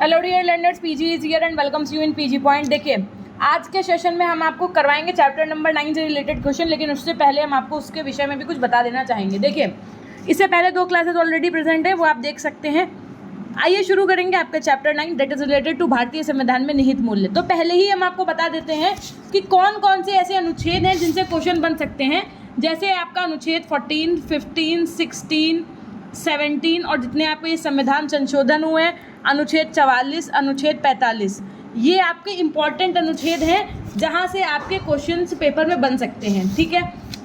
Hello dear learners, PG is here and welcomes you in PG point. देखिए, आज के session में हम आपको करवाएंगे चैप्टर नंबर 9 से रिलेटेड क्वेश्चन, लेकिन उससे पहले हम आपको उसके विषय में भी कुछ बता देना चाहेंगे। देखिए, इससे पहले 2 क्लासेस ऑलरेडी प्रेजेंट है, वो आप देख सकते हैं। आइए शुरू करेंगे आपका chapter 9 that is related to भारतीय संविधान में निहित मूल्य। तो पहले ही हम आपको बता देते हैं कि कौन कौन से ऐसे अनुच्छेद हैं जिनसे क्वेश्चन बन सकते हैं। जैसे आपका अनुच्छेद 14, 15, 16, 17 और जितने आपके ये संविधान संशोधन हुए हैं, अनुच्छेद 44, अनुच्छेद 45, ये आपके इम्पॉर्टेंट अनुच्छेद हैं जहाँ से आपके क्वेश्चंस पेपर में बन सकते हैं। ठीक है,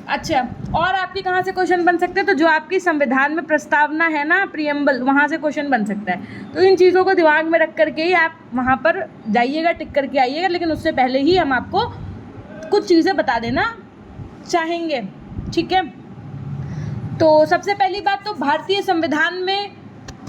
अच्छा, और आपके कहाँ से क्वेश्चन बन सकते हैं? तो जो आपकी संविधान में प्रस्तावना है ना, प्रीएम्बल, वहाँ से क्वेश्चन बन सकता है। तो इन चीज़ों को दिमाग में रख करके ही आप वहाँ पर जाइएगा, टिक करके आइएगा। लेकिन उससे पहले ही हम आपको कुछ चीज़ें बता देना चाहेंगे। ठीक है, तो सबसे पहली बात, तो भारतीय संविधान में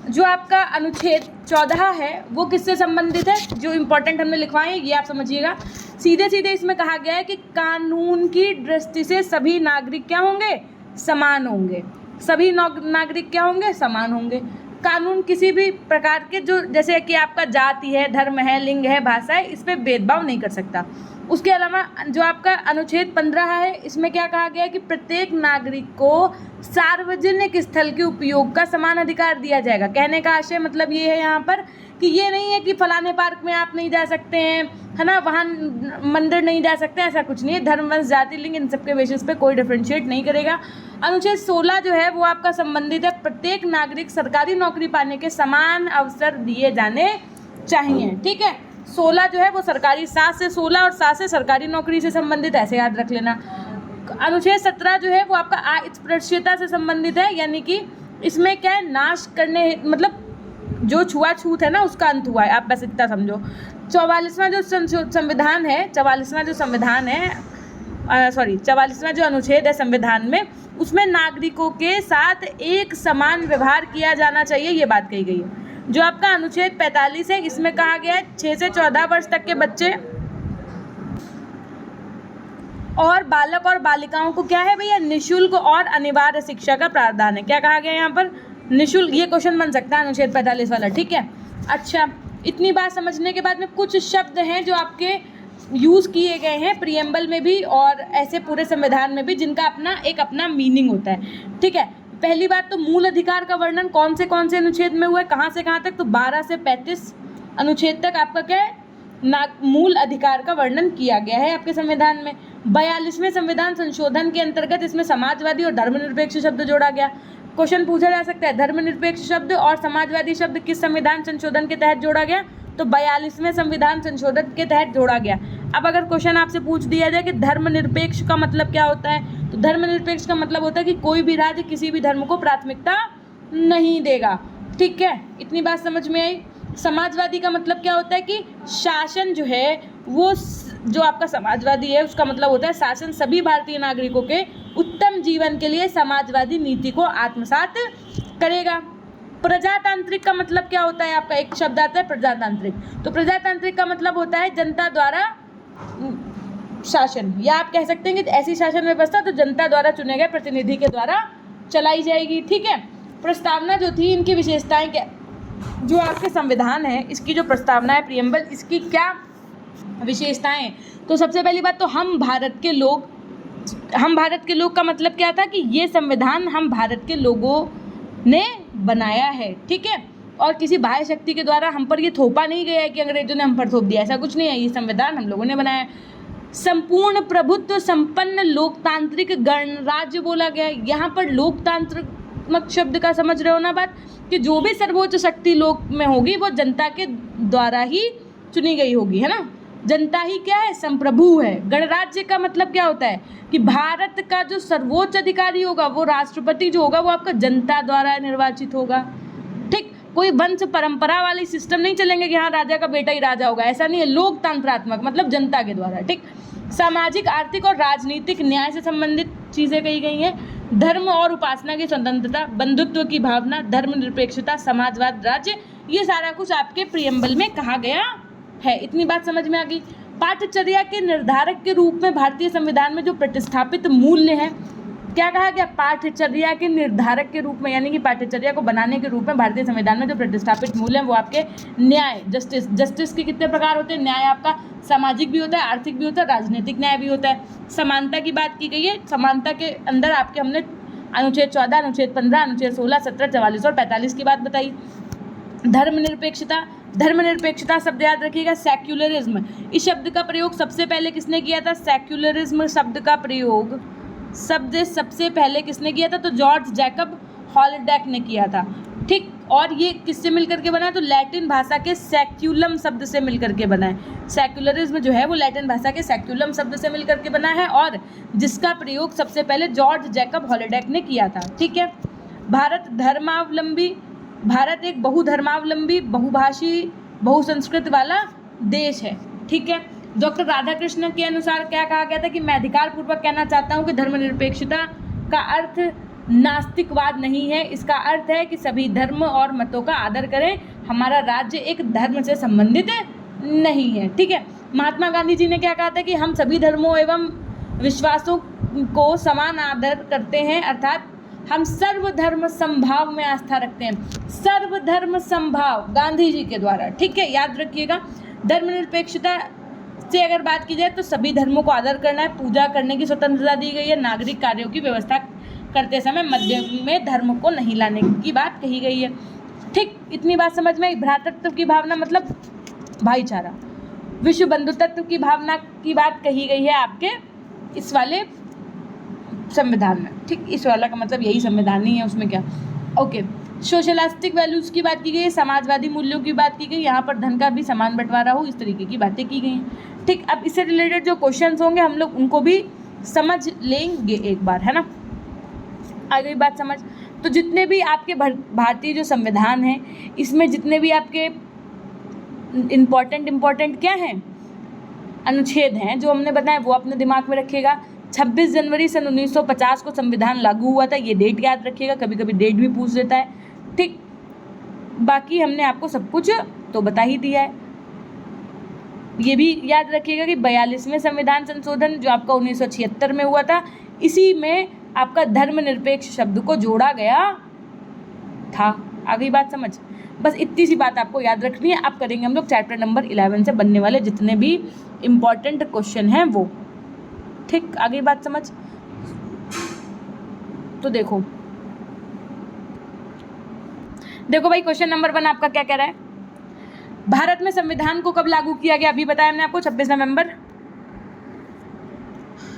जो आपका अनुच्छेद 14 है वो किससे संबंधित है? जो इम्पोर्टेंट हमने लिखवाए हैं ये आप समझिएगा। सीधे सीधे इसमें कहा गया है कि कानून की दृष्टि से सभी नागरिक क्या होंगे? समान होंगे। सभी नागरिक क्या होंगे? समान होंगे। कानून किसी भी प्रकार के, जो जैसे कि आपका जाति है, धर्म है, लिंग है, भाषा है, इस पर भेदभाव नहीं कर सकता। उसके अलावा जो आपका अनुच्छेद 15 है, इसमें क्या कहा गया है कि प्रत्येक नागरिक को सार्वजनिक स्थल के उपयोग का समान अधिकार दिया जाएगा। कहने का आशय मतलब ये है यहाँ पर कि ये नहीं है कि फलाने पार्क में आप नहीं जा सकते हैं, है ना, वहाँ मंदिर नहीं जा सकते, ऐसा कुछ नहीं है। धर्म, वंश, जाति, लिंग, इन सब के बेसिस पे कोई डिफ्रेंशिएट नहीं करेगा। अनुच्छेद 16 जो है वो आपका संबंधित है प्रत्येक नागरिक सरकारी नौकरी पाने के समान अवसर दिए जाने चाहिए। ठीक है, 16 जो है वो सरकारी, 7 से 16 और 7 से सरकारी नौकरी से संबंधित, ऐसे याद रख लेना। अनुच्छेद 17 जो है वो आपका अस्पृश्यता से संबंधित है, यानी कि इसमें क्या है, नाश करने, मतलब जो छुआछूत है ना उसका अंत हुआ है, आप बस इतना समझो। 44वां जो संविधान है, 44वां जो संविधान है, 44वां जो अनुच्छेद है संविधान में, उसमें नागरिकों के साथ एक समान व्यवहार किया जाना चाहिए, ये बात कही गई है। जो आपका अनुच्छेद 45 है, इसमें कहा गया है 6 से 14 वर्ष तक के बच्चे और बालक और बालिकाओं को क्या है भैया, निःशुल्क और अनिवार्य शिक्षा का प्रावधान है। क्या कहा गया यहाँ पर? निःशुल्क। ये क्वेश्चन बन सकता है अनुच्छेद 45 वाला। ठीक है, अच्छा, इतनी बात समझने के बाद में कुछ शब्द हैं जो आपके यूज़ किए गए हैं प्रीएम्बल में भी और ऐसे पूरे संविधान में भी, जिनका अपना मीनिंग होता है। ठीक है, पहली बात तो मूल अधिकार का वर्णन कौन से अनुच्छेद में हुआ है, कहाँ से कहाँ तक? तो 12 से 35 अनुच्छेद तक आपका क्या है, मूल अधिकार का वर्णन किया गया है आपके संविधान में। 42वें संविधान संशोधन के अंतर्गत इसमें समाजवादी और धर्मनिरपेक्ष शब्द जोड़ा गया। क्वेश्चन पूछा जा सकता है, धर्मनिरपेक्ष शब्द और समाजवादी शब्द किस संविधान संशोधन के तहत जोड़ा गया? तो 42वें संविधान संशोधन के तहत जोड़ा गया। अब अगर क्वेश्चन आपसे पूछ दिया जाए कि धर्मनिरपेक्ष का मतलब क्या होता है, तो धर्मनिरपेक्ष का मतलब होता है कि कोई भी राज्य किसी भी धर्म को प्राथमिकता नहीं देगा। ठीक है, इतनी बात समझ में आई। समाजवादी का मतलब क्या होता है कि शासन जो है वो, जो आपका समाजवादी है उसका मतलब होता है शासन सभी भारतीय नागरिकों के उत्तम जीवन के लिए समाजवादी नीति को आत्मसात करेगा। प्रजातांत्रिक का मतलब क्या होता है? आपका एक शब्द आता है प्रजातांत्रिक। तो प्रजातांत्रिक का मतलब होता है जनता द्वारा शासन, या आप कह सकते हैं कि ऐसी शासन व्यवस्था तो जनता द्वारा चुने गए प्रतिनिधि के द्वारा चलाई जाएगी। ठीक है, प्रस्तावना जो थी, इनकी विशेषताएं क्या, जो आपके संविधान है इसकी जो प्रस्तावना है प्रीएम्बल, इसकी क्या विशेषताएं? तो सबसे पहली बात तो हम भारत के लोग का मतलब क्या था कि ये संविधान हम भारत के लोगों ने बनाया है। ठीक है, और किसी बाह्य शक्ति के द्वारा हम पर ये थोपा नहीं गया है कि अंग्रेजों ने हम पर थोप दिया, ऐसा कुछ नहीं है। ये संविधान हम लोगों ने बनाया है। संपूर्ण प्रभुत्व संपन्न लोकतांत्रिक गणराज्य बोला गया है। यहाँ पर लोकतांत्रिक शब्द का समझ रहे हो ना बात, कि जो भी सर्वोच्च शक्ति लोक में होगी वो जनता के द्वारा ही चुनी गई होगी, है ना। जनता ही क्या है, संप्रभु है। गणराज्य का मतलब क्या होता है कि भारत का जो सर्वोच्च अधिकारी होगा, वो राष्ट्रपति जो होगा, वो आपका जनता द्वारा निर्वाचित होगा। ठीक, कोई वंश परंपरा वाली सिस्टम नहीं चलेंगे कि हाँ राजा का बेटा ही राजा होगा, ऐसा नहीं है। लोकतंत्रात्मक मतलब जनता के द्वारा। ठीक, सामाजिक, आर्थिक और राजनीतिक न्याय से संबंधित चीज़ें कही गई हैं। धर्म और उपासना की स्वतंत्रता, बंधुत्व की भावना, धर्मनिरपेक्षता, समाजवाद, राज्य, ये सारा कुछ आपके प्रीएम्बल में कहा गया है। इतनी बात समझ में आ गई। पाठचर्या के निर्धारक के रूप में भारतीय संविधान में जो प्रतिष्ठापित मूल्य हैं क्या कहा गया, पाठ्यचर्या के निर्धारक के रूप में, यानी कि पाठ्यचर्या को बनाने के रूप में भारतीय संविधान में जो प्रतिष्ठापित मूल्य हैं वो आपके न्याय, जस्टिस के कितने प्रकार होते हैं, न्याय आपका सामाजिक भी होता है, आर्थिक भी होता है, राजनीतिक न्याय भी होता है। समानता की बात की गई है, समानता के अंदर आपके हमने अनुच्छेद 14, अनुच्छेद 15, अनुच्छेद 16, 17, 44 और 45 की बात बताई। धर्मनिरपेक्षता शब्द याद रखिएगा, सेक्युलरिज्म, इस शब्द का प्रयोग सबसे पहले किसने किया था, सेक्युलरिज्म शब्द का प्रयोग सबसे पहले किसने किया था, तो जॉर्ज जैकब हॉलडेक ने किया था, ठीक। और ये किससे मिलकर के बना है, तो लैटिन भाषा के सेक्युलम शब्द से मिलकर के बना है। सेक्युलरिज्म जो है वो लैटिन भाषा के सेक्युलम शब्द से मिलकर के बना है और जिसका प्रयोग सबसे पहले जॉर्ज जैकब हॉलडेक ने किया था, ठीक है। भारत एक बहुधर्मावलंबी, बहुभाषी, बहुसंस्कृत वाला देश है, ठीक है। डॉक्टर राधाकृष्णन के अनुसार क्या कहा गया था कि मैं अधिकार पूर्वक कहना चाहता हूँ कि धर्मनिरपेक्षता का अर्थ नास्तिकवाद नहीं है, इसका अर्थ है कि सभी धर्म और मतों का आदर करें, हमारा राज्य एक धर्म से संबंधित नहीं है, ठीक है। महात्मा गांधी जी ने क्या कहा था कि हम सभी धर्मों एवं विश्वासों को समान आदर करते हैं, अर्थात हम सर्वधर्म समभाव में आस्था रखते हैं, सर्वधर्म समभाव, गांधी जी के द्वारा, ठीक है, याद रखिएगा। धर्मनिरपेक्षता से अगर बात की जाए तो सभी धर्मों को आदर करना है, पूजा करने की स्वतंत्रता दी गई है, नागरिक कार्यों की व्यवस्था करते समय मध्य में धर्म को नहीं लाने की बात कही गई है, ठीक। इतनी बात समझ में आई। भ्रातृत्व की भावना मतलब भाईचारा, विश्व बंधुत्व की भावना की बात कही गई है आपके इस वाले संविधान में, ठीक। इस वाला का मतलब यही संविधान ही है, उसमें क्या, ओके। सोशलिस्टिक वैल्यूज़ की बात की गई है, समाजवादी मूल्यों की बात की गई, यहाँ पर धन का भी समान बंटवारा हो, इस तरीके की बातें की गई हैं, ठीक। अब इससे रिलेटेड जो क्वेश्चंस होंगे हम लोग उनको भी समझ लेंगे एक बार, है ना, आ गई बात समझ। तो जितने भी आपके भारतीय जो संविधान है इसमें जितने भी आपके इम्पॉर्टेंट क्या हैं, अनुच्छेद हैं जो हमने बताया वो अपने दिमाग में रखिएगा। 26 जनवरी सन 1950 को संविधान लागू हुआ था, ये डेट याद रखिएगा, कभी कभी डेट भी पूछ देता है, ठीक। बाकी हमने आपको सब कुछ तो बता ही दिया है। ये भी याद रखिएगा कि 42वें संविधान संशोधन जो आपका 1976 में हुआ था, इसी में आपका धर्मनिरपेक्ष शब्द को जोड़ा गया था। आ गई बात समझ, बस इतनी सी बात आपको याद रखनी है। अब करेंगे हम लोग चैप्टर नंबर 11 से बनने वाले जितने भी इम्पॉर्टेंट क्वेश्चन हैं वो, ठीक। आ गई बात समझ। तो देखो भाई, क्वेश्चन नंबर 1 आपका क्या कह रहा है, भारत में संविधान को कब लागू किया गया, अभी बताया हमने आपको 26 नवंबर।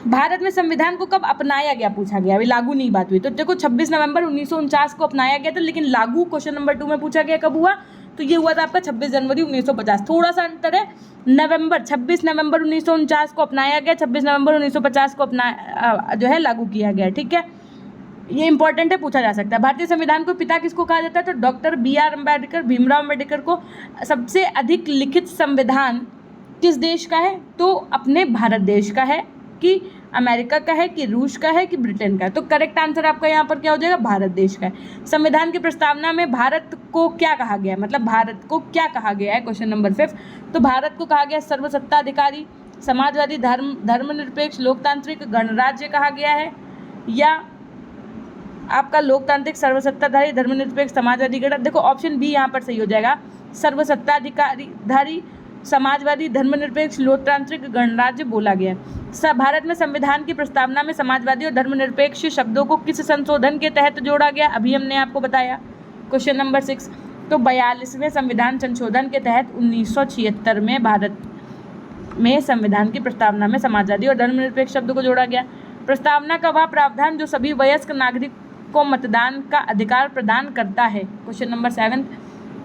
भारत में संविधान को कब अपनाया गया पूछा गया, अभी लागू नहीं बात हुई, तो देखो 26 नवंबर 1949 को अपनाया गया था, लेकिन लागू क्वेश्चन नंबर 2 में पूछा गया कब हुआ, तो ये हुआ था आपका 26 जनवरी 1950। थोड़ा सा अंतर है, 26 नवंबर 1949 को अपनाया गया, 26 नवंबर 1950 को जो है लागू किया गया, ठीक है। ये इंपॉर्टेंट है, पूछा जा सकता है। भारतीय संविधान को पिता किसको कहा जाता है, तो डॉक्टर BR अम्बेडकर, भीमराव अम्बेडकर को। सबसे अधिक लिखित संविधान किस देश का है, तो अपने भारत देश का है, कि अमेरिका का है, कि रूस का है, कि ब्रिटेन का है। तो करेक्ट आंसर आपका यहाँ पर क्या हो जाएगा, भारत देश का है। संविधान की प्रस्तावना में भारत को क्या कहा गया है, मतलब भारत को क्या कहा गया है, क्वेश्चन नंबर 5, तो भारत को कहा गया सर्वसत्ताधिकारी, समाजवादी, धर्मनिरपेक्ष, लोकतांत्रिक गणराज्य कहा गया है, या आपका लोकतांत्रिक, सर्वसत्ताधारी, धर्मनिरपेक्ष, समाजवादी गणराज्य। देखो ऑप्शन बी यहाँ पर सही हो जाएगा, सर्वसत्ताधिकारी, समाजवादी, धर्मनिरपेक्ष, लोकतांत्रिक गणराज्य बोला गया है। भारत में संविधान की प्रस्तावना में समाजवादी और धर्मनिरपेक्ष शब्दों को किस संशोधन के तहत जोड़ा गया, अभी हमने आपको बताया, क्वेश्चन नंबर 6। तो 42वें संविधान संशोधन के तहत 1976 में भारत में संविधान की प्रस्तावना में समाजवादी और धर्मनिरपेक्ष शब्दों को जोड़ा गया। प्रस्तावना का वह प्रावधान जो सभी वयस्क नागरिक को मतदान का अधिकार प्रदान करता है, क्वेश्चन नंबर 7।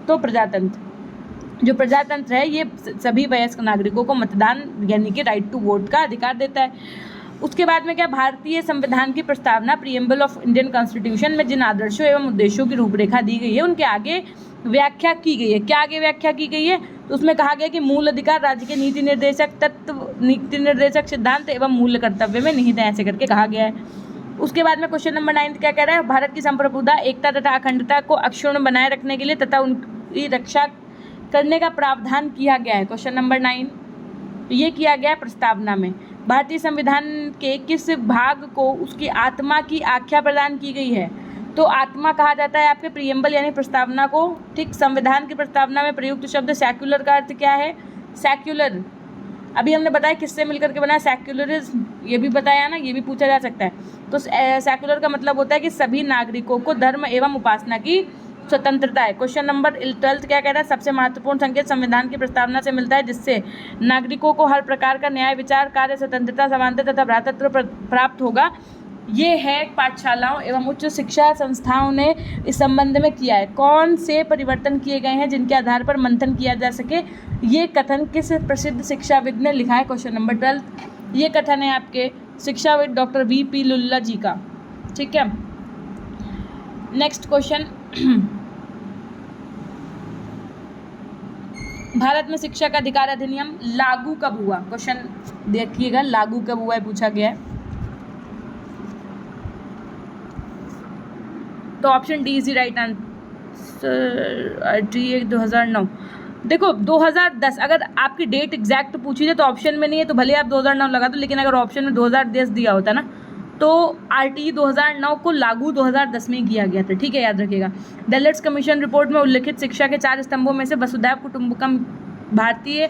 तो प्रजातंत्र, जो प्रजातंत्र है ये सभी वयस्क नागरिकों को मतदान यानी कि राइट टू वोट का अधिकार देता है। उसके बाद में क्या, भारतीय संविधान की प्रस्तावना प्रीएम्बल ऑफ इंडियन कॉन्स्टिट्यूशन में जिन आदर्शों एवं उद्देश्यों की रूपरेखा दी गई है उनके आगे व्याख्या की गई है। क्या आगे व्याख्या की गई है, तो उसमें कहा गया कि मूल अधिकार राज्य के नीति निर्देशक तत्व, नीति निर्देशक सिद्धांत एवं मूल्य कर्तव्य में निहित है, ऐसे करके कहा गया है। उसके बाद में क्वेश्चन नंबर 9 क्या कह रहा है, भारत की संप्रभुता, एकता तथा अखंडता को अक्षुण्ण बनाए रखने के लिए तथा उनकी रक्षा करने का प्रावधान किया गया है, क्वेश्चन नंबर 9 ये किया गया प्रस्तावना में। भारतीय संविधान के किस भाग को उसकी आत्मा की आख्या प्रदान की गई है? तो आत्मा कहा जाता है आपके प्रियम्बल यानी प्रस्तावना को। ठीक, संविधान की प्रस्तावना में प्रयुक्त शब्द सेक्युलर का अर्थ क्या है? सेक्युलर अभी हमने बताया किससे मिलकर के बना, सेक्युलरिज्म, ये भी बताया ना, ये भी पूछा जा सकता है। तो सेक्युलर का मतलब होता है कि सभी नागरिकों को धर्म एवं उपासना की स्वतंत्रता है। क्वेश्चन नंबर 12 क्या कह रहा है? सबसे महत्वपूर्ण संकेत संविधान की प्रस्तावना से मिलता है जिससे नागरिकों को हर प्रकार का न्याय, विचार, कार्य स्वतंत्रता, समानता तथा भ्रातृत्व प्राप्त होगा। ये है पाठशालाओं एवं उच्च शिक्षा संस्थाओं ने इस संबंध में किया है। कौन से परिवर्तन किए गए हैं जिनके आधार पर मंथन किया जा सके? ये कथन किस प्रसिद्ध शिक्षाविद ने लिखा है? क्वेश्चन नंबर 12, ये कथन है आपके शिक्षाविद डॉक्टर वीपी लुल्ला जी का। ठीक है, नेक्स्ट क्वेश्चन, भारत में शिक्षा का अधिकार अधिनियम लागू कब हुआ? क्वेश्चन देखिएगा, लागू कब हुआ है पूछा गया है। तो option D is the right answer. D 2009। देखो 2010, अगर आपकी डेट एग्जैक्ट पूछी जाए तो ऑप्शन में नहीं है तो भले आप 2009 लगा दो, लेकिन अगर ऑप्शन में 2010 दिया होता ना तो आरटीई 2009 को लागू 2010 में किया गया था। ठीक है, याद रखिएगा। डेलर्ट्स कमीशन रिपोर्ट में उल्लिखित शिक्षा के 4 स्तंभों में से वसुधैव कुटुंबकम भारतीय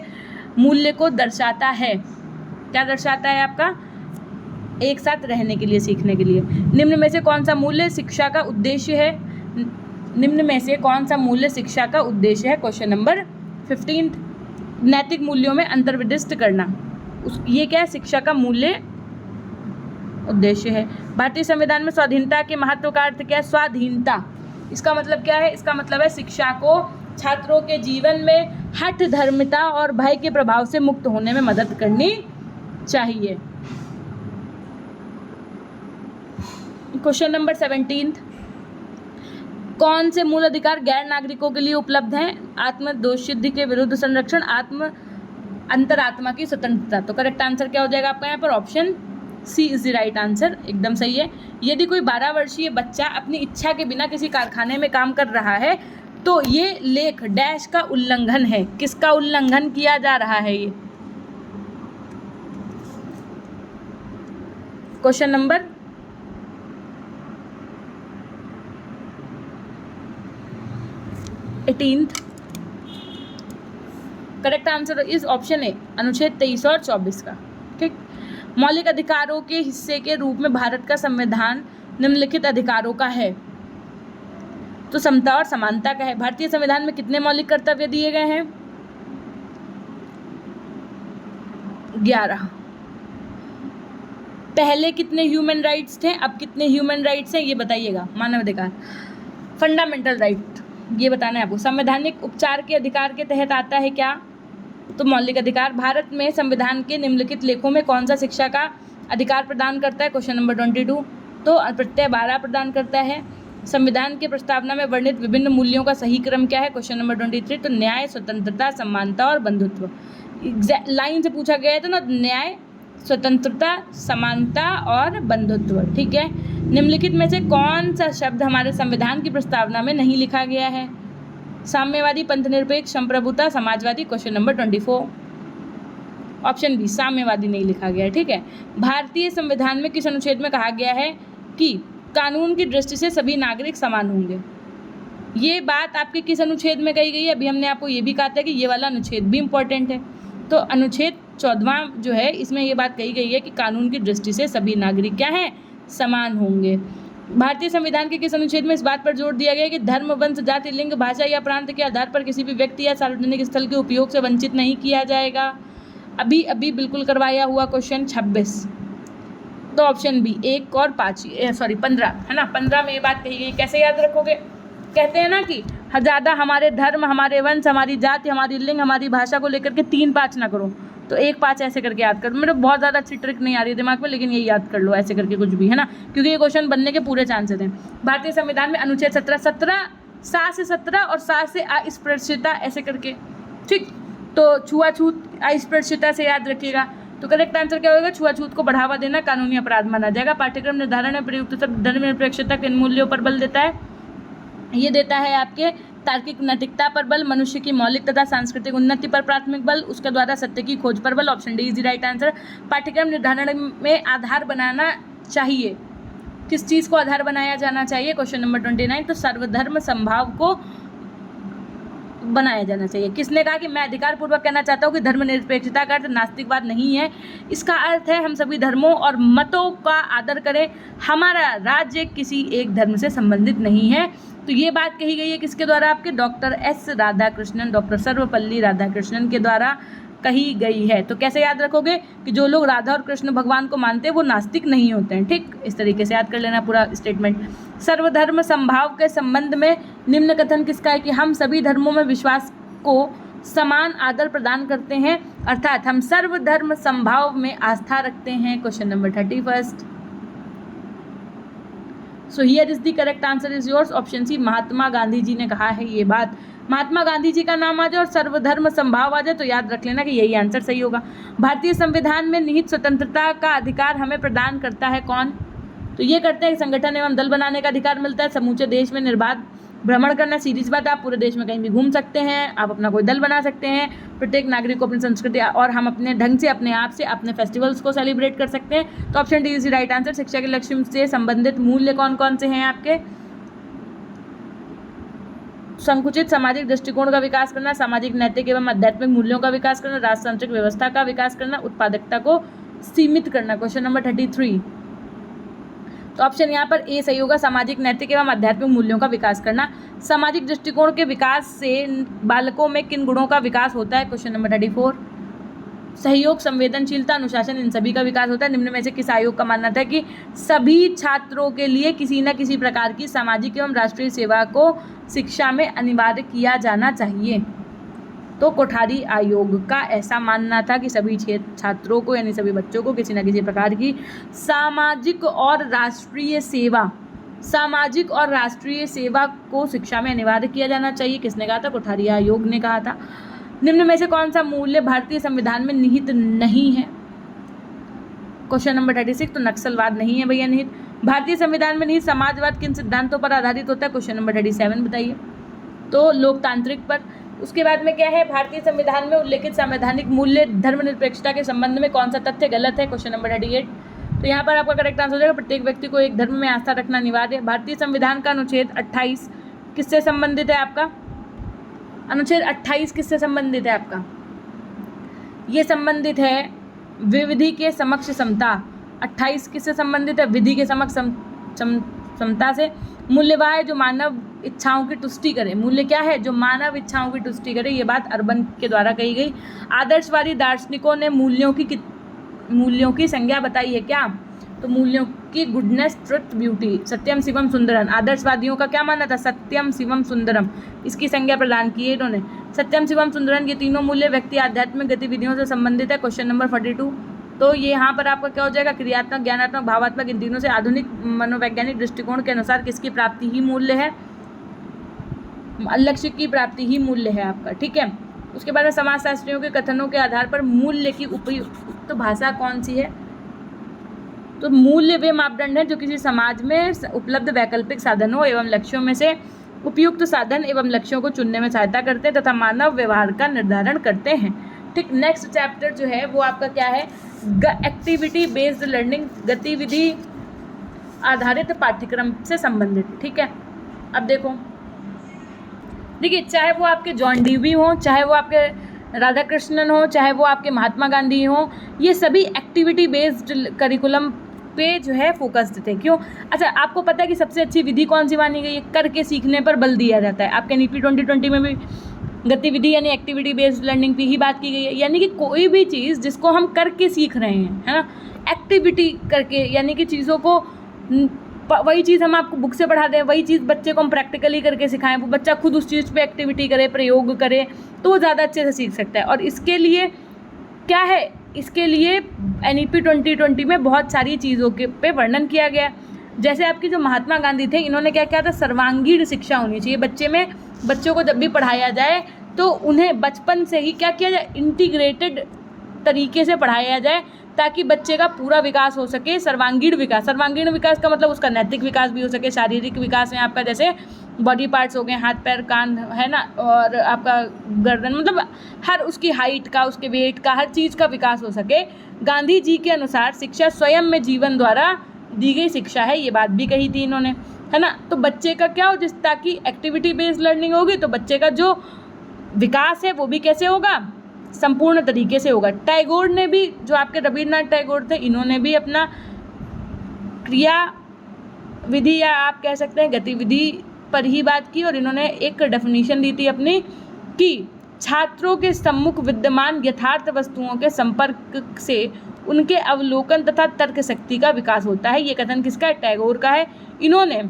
मूल्य को दर्शाता है। क्या दर्शाता है आपका? एक साथ रहने के लिए, सीखने के लिए। निम्न में से कौन सा मूल्य शिक्षा का उद्देश्य है? निम्न में से कौन सा मूल्य शिक्षा का उद्देश्य है? क्वेश्चन नंबर 15, नैतिक मूल्यों में अंतर्विदिष्ट करना। ये क्या है? शिक्षा का मूल्य उद्देश्य है। भारतीय संविधान में स्वाधीनता के महत्व का अर्थ क्या है? स्वाधीनता, इसका मतलब क्या है? इसका मतलब है शिक्षा को छात्रों के जीवन में हठ, धर्मिता और भय के प्रभाव से मुक्त होने में मदद करनी चाहिए। क्वेश्चन नंबर 17, कौन से मूल अधिकार गैर नागरिकों के लिए उपलब्ध हैं? आत्मदोषसिद्धि के विरुद्ध संरक्षण, अंतरात्मा की स्वतंत्रता। तो करेक्ट आंसर क्या हो जाएगा आपका यहाँ पर? Option C is the right answer, एकदम सही है। यदि कोई 12 वर्षीय बच्चा अपनी इच्छा के बिना किसी कारखाने में काम कर रहा है तो ये लेख डैश का उल्लंघन है। किसका उल्लंघन किया जा रहा है? ये question number 18, correct answer is option A, अनुच्छेद 23 और 24 का। ठीक, मौलिक अधिकारों के हिस्से के रूप में भारत का संविधान निम्नलिखित अधिकारों का है। तो समता और समानता का है। भारतीय संविधान में कितने मौलिक कर्तव्य दिए गए हैं? 11। पहले कितने ह्यूमन राइट्स थे, अब कितने ह्यूमन राइट्स हैं, ये बताइएगा। मानव अधिकार, फंडामेंटल राइट, ये बताना है आपको। संवैधानिक उपचार के अधिकार के तहत आता है क्या? तो मौलिक अधिकार। भारत में संविधान के निम्नलिखित लेखों में कौन सा शिक्षा का अधिकार प्रदान करता है? क्वेश्चन नंबर 22, तो प्रत्यय 12 प्रदान करता है। संविधान की प्रस्तावना में वर्णित विभिन्न मूल्यों का सही क्रम क्या है? क्वेश्चन नंबर 23, तो न्याय, स्वतंत्रता, समानता और बंधुत्व। लाइन से पूछा गया है तो ना, न्याय, स्वतंत्रता, समानता और बंधुत्व। ठीक है, निम्नलिखित में से कौन सा शब्द हमारे संविधान की प्रस्तावना में नहीं लिखा गया है? साम्यवादी, पंथनिरपेक्ष, संप्रभुता, समाजवादी। क्वेश्चन नंबर 24, ऑप्शन बी, साम्यवादी नहीं लिखा गया है। ठीक है, भारतीय संविधान में किस अनुच्छेद में कहा गया है कि कानून की दृष्टि से सभी नागरिक समान होंगे? ये बात आपके किस अनुच्छेद में कही गई है? अभी हमने आपको ये भी कहा था कि ये वाला अनुच्छेद भी इम्पोर्टेंट है। तो अनुच्छेद 14वां जो है, इसमें ये बात कही गई है कि कानून की दृष्टि से सभी नागरिक क्या हैं? समान होंगे। भारतीय संविधान के किस अनुच्छेद में इस बात पर जोर दिया गया है कि धर्म, वंश, जाति, लिंग, भाषा या प्रांत के आधार पर किसी भी व्यक्ति या सार्वजनिक स्थल के उपयोग से वंचित नहीं किया जाएगा? अभी अभी बिल्कुल करवाया हुआ क्वेश्चन 26, तो ऑप्शन बी 1 और 15 है ना। 15 में ये बात कही गई। कैसे याद रखोगे? कहते हैं ना कि ज़्यादा हमारे धर्म, हमारे वंश, हमारी जाति, हमारी लिंग, हमारी भाषा को लेकर के 3 5 ना करो, तो 1 5 ऐसे करके याद करो। मेरे बहुत ज़्यादा अच्छी ट्रिक नहीं आ रही दिमाग में, लेकिन ये याद कर लो ऐसे करके कुछ भी, है ना, क्योंकि ये क्वेश्चन बनने के पूरे चांसेस हैं। भारतीय संविधान में अनुच्छेद 17 सा से 17 और सा से अस्पृश्यता ऐसे करके। ठीक, तो छुआछूत, अस्पृश्यता से याद रखिएगा। तो करेक्ट आंसर क्या होगा? छुआछूत को बढ़ावा देना कानूनी अपराध माना जाएगा। पाठ्यक्रम निर्धारण में प्रयुक्त शब्द धर्मनिरपेक्षता के मूल्यों पर बल देता है। ये देता है आपके तार्किक नैतिकता पर बल, मनुष्य की मौलिक तथा सांस्कृतिक उन्नति पर प्राथमिक बल, उसके द्वारा सत्य की खोज पर बल। Option D is the right answer. पाठ्यक्रम निर्धारण में आधार बनाना चाहिए, किस चीज़ को आधार बनाया जाना चाहिए? क्वेश्चन नंबर 29, तो सर्वधर्म संभाव को बनाया जाना चाहिए। किसने कहा कि मैं अधिकार पूर्वक कहना चाहता हूँ कि धर्मनिरपेक्षता का अर्थ नास्तिकवाद नहीं है, इसका अर्थ है हम सभी धर्मों और मतों का आदर करें, हमारा राज्य किसी एक धर्म से संबंधित नहीं है। तो ये बात कही गई है किसके द्वारा? आपके doctor S Radhakrishnan, doctor Sarvepalli Radhakrishnan के द्वारा कही गई है। तो कैसे याद रखोगे कि जो लोग राधा और कृष्ण भगवान को मानते हैं वो नास्तिक नहीं होते हैं। ठीक, इस तरीके से याद कर लेना पूरा स्टेटमेंट। सर्वधर्म संभाव के संबंध में निम्न कथन किसका है? कि हम सभी धर्मों में विश्वास को समान आदर प्रदान करते हैं, अर्थात हम सर्वधर्म संभाव में आस्था रखते हैं। Question number 31। So here is the correct answer is yours. Option C, Mahatma Gandhi ji ने कहा है ये बात। महात्मा गांधी जी का नाम आ जाए और सर्वधर्म संभाव आ जाए तो याद रख लेना कि यही आंसर सही होगा। भारतीय संविधान में निहित स्वतंत्रता का अधिकार हमें प्रदान करता है कौन? तो ये करते हैं संगठन एवं दल बनाने का अधिकार मिलता है, समूचे देश में निर्बाध भ्रमण करना, सीरीज बात, आप पूरे देश में कहीं भी घूम सकते हैं, आप अपना कोई दल बना सकते हैं, प्रत्येक नागरिक को अपनी संस्कृति और हम अपने ढंग से अपने आप से अपने फेस्टिवल्स को सेलिब्रेट कर सकते हैं। तो option D is the right answer. शिक्षा के लक्ष्य से संबंधित मूल्य कौन कौन से हैं आपके? संकुचित सामाजिक दृष्टिकोण का विकास करना, सामाजिक नैतिक एवं आध्यात्मिक मूल्यों का विकास करना, राजतांत्रिक व्यवस्था का विकास करना, उत्पादकता को सीमित करना। Question number 33। तो ऑप्शन यहाँ पर ए सही होगा, सामाजिक नैतिक एवं आध्यात्मिक मूल्यों का विकास करना। सामाजिक दृष्टिकोण के विकास से बालकों में किन गुणों का विकास होता है? Question number 34। सहयोग, संवेदनशीलता, अनुशासन, इन सभी का विकास होता है। निम्न में से किस आयोग का मानना था कि सभी छात्रों के लिए किसी न किसी प्रकार की सामाजिक एवं राष्ट्रीय सेवा को शिक्षा में अनिवार्य किया जाना चाहिए? तो कोठारी आयोग का ऐसा मानना था कि सभी छात्रों को यानी सभी बच्चों को किसी न किसी प्रकार की सामाजिक और राष्ट्रीय सेवा को शिक्षा में अनिवार्य किया जाना चाहिए। किसने कहा था? कोठारी आयोग ने कहा था। निम्न में से कौन सा मूल्य भारतीय संविधान में निहित नहीं है? Question number 36। तो नक्सलवाद नहीं है भैया निहित। भारतीय संविधान में निहित समाजवाद किन सिद्धांतों पर आधारित होता है? क्वेश्चन नंबर 37 बताइए। तो लोकतांत्रिक पर। उसके बाद में क्या है? भारतीय संविधान में उल्लेखित संवैधानिक मूल्य धर्मनिरपेक्षता के संबंध में कौन सा तथ्य गलत है? Question number 38। तो यहाँ पर आपका करेक्ट आंसर हो जाएगा प्रत्येक व्यक्ति को एक धर्म में आस्था रखना अनिवार्य है। भारतीय संविधान का अनुच्छेद 28 किससे संबंधित है आपका? अनुच्छेद 28 किससे संबंधित है आपका? ये संबंधित है विधि के समक्ष समता। 28 किससे संबंधित है? विधि के समक्ष समता से। मूल्य वह है जो मानव इच्छाओं की तुष्टि करे। मूल्य क्या है? जो मानव इच्छाओं की तुष्टि करे। ये बात अर्बन के द्वारा कही गई। आदर्शवादी दार्शनिकों ने मूल्यों की संज्ञा बताई है क्या? तो मूल्यों की गुडनेस, ट्रुथ, ब्यूटी, सत्यम शिवम सुंदरम। आदर्शवादियों का क्या मानना था? सत्यम शिवम सुंदरम, इसकी संज्ञा प्रदान की है इन्होंने। सत्यम शिवम सुंदरम ये तीनों मूल्य व्यक्ति आध्यात्मिक गतिविधियों से संबंधित है। Question number 42। तो ये यहाँ पर आपका क्या हो जाएगा? क्रियात्मक, ज्ञानात्मक, भावात्मक, इन तीनों से आधुनिक मनोवैज्ञानिक दृष्टिकोण के अनुसार किसकी प्राप्ति ही मूल्य है? लक्ष्य की प्राप्ति ही मूल्य है आपका। ठीक है। उसके बाद में समाजशास्त्रियों के कथनों के आधार पर मूल्य की उपयुक्त भाषा कौन सी है? तो मूल्य वे मापदंड है जो किसी समाज में उपलब्ध वैकल्पिक साधनों एवं लक्ष्यों में से उपयुक्त साधन एवं लक्ष्यों को चुनने में सहायता करते हैं तथा मानव व्यवहार का निर्धारण करते हैं। ठीक। नेक्स्ट चैप्टर जो है वो आपका क्या है? एक्टिविटी बेस्ड लर्निंग, गतिविधि आधारित पाठ्यक्रम से संबंधित। ठीक है। अब देखिए चाहे वो आपके जॉन डीवी हो, चाहे वो आपके राधा कृष्णन हो, चाहे वो आपके महात्मा गांधी हो, ये सभी एक्टिविटी बेस्ड करिकुलम पे जो है फोकस्ड थे। क्यों? अच्छा, आपको पता है कि सबसे अच्छी विधि कौन सी मानी गई है? करके सीखने पर बल दिया जाता है। आपके नीपी 2020 में भी गतिविधि यानी एक्टिविटी बेस्ड लर्निंग की ही बात की गई है। यानी कि कोई भी चीज़ जिसको हम करके सीख रहे हैं, है ना, एक्टिविटी करके, यानी कि चीज़ों को, वही चीज़ हम आपको बुक से पढ़ा दें, वही चीज़ बच्चे को हम प्रैक्टिकली करके सिखाएं, वो बच्चा खुद उस चीज़ पे एक्टिविटी करे, प्रयोग करे, तो वो ज़्यादा अच्छे से सीख सकता है। और इसके लिए क्या है? इसके लिए NEP 2020 में बहुत सारी चीज़ों के पे वर्णन किया गया। जैसे आपके जो महात्मा गांधी थे, इन्होंने क्या किया था? सर्वांगीण शिक्षा होनी चाहिए बच्चों को जब भी पढ़ाया जाए तो उन्हें बचपन से ही क्या किया जाए? इंटीग्रेटेड तरीके से पढ़ाया जाए ताकि बच्चे का पूरा विकास हो सके, सर्वांगीण विकास का मतलब उसका नैतिक विकास भी हो सके, शारीरिक विकास में आपका जैसे बॉडी पार्ट्स हो गए, हाथ पैर कान है ना, और आपका गर्दन, मतलब हर उसकी हाइट का, उसके वेट का, हर चीज़ का विकास हो सके। गांधी जी के अनुसार शिक्षा स्वयं में जीवन द्वारा दी गई शिक्षा है, ये बात भी कही थी इन्होंने, है ना। तो बच्चे का क्या हो, जिस ताकि एक्टिविटी बेस्ड लर्निंग होगी तो बच्चे का जो विकास है वो भी कैसे होगा, संपूर्ण तरीके से होगा। टैगोर ने भी, जो आपके रविन्द्रनाथ टैगोर थे, इन्होंने भी अपना क्रिया विधि या आप कह सकते हैं गतिविधि पर ही बात की, और इन्होंने एक डेफिनेशन दी थी अपनी कि छात्रों के सम्मुख विद्यमान यथार्थ वस्तुओं के संपर्क से उनके अवलोकन तथा तर्क शक्ति का विकास होता है। ये कथन किसका है, टैगोर का है। इन्होंने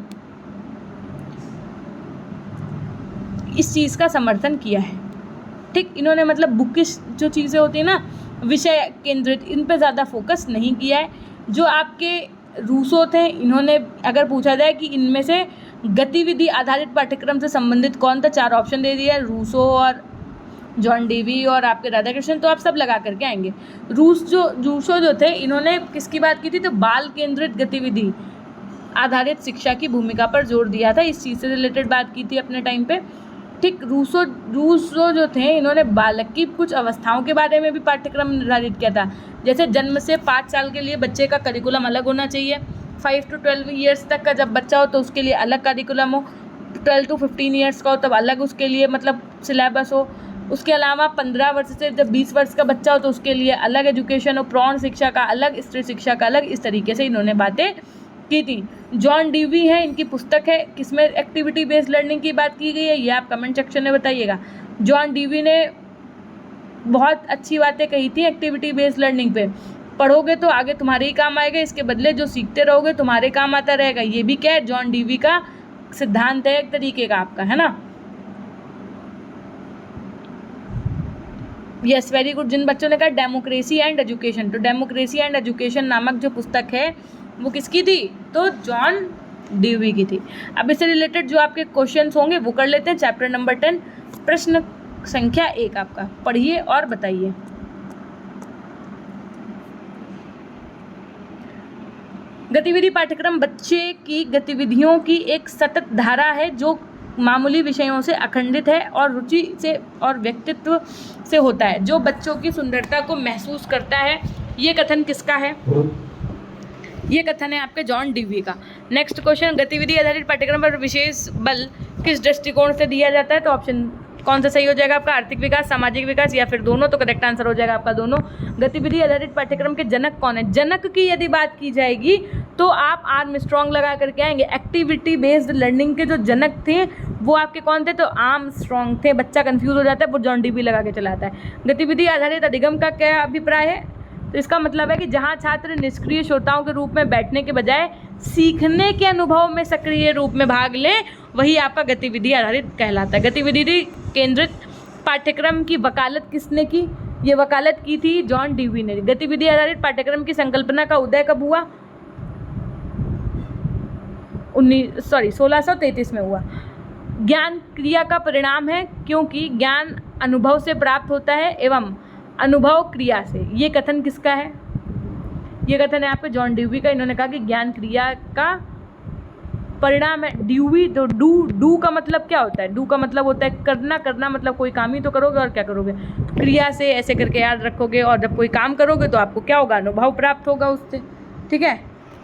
इस चीज़ का समर्थन किया है, ठीक। इन्होंने मतलब बुकिश जो चीज़ें होती हैं ना, विषय केंद्रित, इन पे ज़्यादा फोकस नहीं किया है। जो आपके रूसो थे, इन्होंने अगर पूछा जाए कि इनमें से गतिविधि आधारित पाठ्यक्रम से संबंधित कौन था, 4 ऑप्शन दे दिया है, रूसो और जॉन डेवी और आपके राधाकृष्णन, तो आप सब लगा करके आएंगे। रूसो जो थे, इन्होंने किसकी बात की थी, तो बाल केंद्रित गतिविधि आधारित शिक्षा की भूमिका पर जोर दिया था, इस चीज़ से रिलेटेड बात की थी अपने टाइम पे, ठीक। रूसो जो थे, इन्होंने बालक की कुछ अवस्थाओं के बारे में भी पाठ्यक्रम निर्धारित किया था, जैसे जन्म से 5 साल के लिए बच्चे का करिकुलम अलग होना चाहिए, 5 to 12 ईयर्स तक का जब बच्चा हो तो उसके लिए अलग करिकुलम हो, 12 to 15 ईयर्स का हो तब अलग उसके लिए मतलब सिलेबस हो, उसके अलावा 15 वर्ष से जब 20 वर्ष का बच्चा हो तो उसके लिए अलग एजुकेशन हो, प्रौढ़ शिक्षा का अलग, स्त्री शिक्षा का अलग, इस तरीके से इन्होंने बातें की थी। जॉन डीवी है, इनकी पुस्तक है, किसमें एक्टिविटी बेस्ड लर्निंग की बात की गई है, ये आप कमेंट सेक्शन में बताइएगा। जॉन डीवी ने बहुत अच्छी बातें कही थी एक्टिविटी बेस्ड लर्निंग पे, पढ़ोगे तो आगे तुम्हारे ही काम आएगा, इसके बदले जो सीखते रहोगे तुम्हारे काम आता रहेगा, ये भी क्या है, जॉन डीवी का सिद्धांत है एक तरीके का आपका, है ना। Yes, very good. जिन बच्चों ने कहा डेमोक्रेसी एंड एजुकेशन, तो डेमोक्रेसी एंड एजुकेशन नामक जो पुस्तक है वो किसकी थी, तो जॉन डीवी की थी। अब इससे रिलेटेड जो आपके क्वेश्चंस होंगे वो कर लेते हैं। चैप्टर नंबर 10, प्रश्न संख्या 1 आपका, पढ़िए और बताइए। गतिविधि पाठ्यक्रम बच्चे की गतिविधियों की एक सतत धारा है जो मामूली विषयों से अखंडित है और रुचि से और व्यक्तित्व से होता है, जो बच्चों की सुंदरता को महसूस करता है। ये कथन किसका है, ये कथन है आपके जॉन डीवी का। नेक्स्ट क्वेश्चन, गतिविधि आधारित पाठ्यक्रम पर विशेष बल किस दृष्टिकोण से दिया जाता है, तो ऑप्शन कौन सा सही हो जाएगा आपका, आर्थिक विकास, सामाजिक विकास या फिर दोनों, तो करेक्ट आंसर हो जाएगा आपका दोनों। गतिविधि आधारित पाठ्यक्रम के जनक कौन है, जनक की यदि बात की जाएगी तो आप आर्मस्ट्रॉन्ग लगा करके आएंगे। एक्टिविटी बेस्ड लर्निंग के जो जनक थे वो आपके कौन थे, तो आर्मस्ट्रॉन्ग थे। बच्चा कंफ्यूज हो जाता है, वो जॉन डीवी लगा के चलाता है। गतिविधि आधारित अधिगम का क्या अभिप्राय है, तो इसका मतलब है कि जहाँ छात्र निष्क्रिय श्रोताओं के रूप में बैठने के बजाय सीखने के अनुभव में सक्रिय रूप में भाग लें, वही आपका गतिविधि आधारित कहलाता है। गतिविधि केंद्रित पाठ्यक्रम की वकालत किसने की, ये वकालत की थी जॉन डीवी ने। गतिविधि आधारित पाठ्यक्रम की संकल्पना का उदय कब हुआ, 1633 में हुआ। ज्ञान क्रिया का परिणाम है क्योंकि ज्ञान अनुभव से प्राप्त होता है एवं अनुभव क्रिया से। ये कथन किसका है, ये कथन है आपके जॉन डीवी का। इन्होंने कहा कि ज्ञान क्रिया का परिणाम है। ड्यूवी, तो डू का मतलब क्या होता है, डू का मतलब होता है करना, करना मतलब कोई काम ही तो करोगे और क्या करोगे, क्रिया से ऐसे करके याद रखोगे, और जब कोई काम करोगे तो आपको क्या होगा, अनुभव प्राप्त होगा उससे, ठीक है,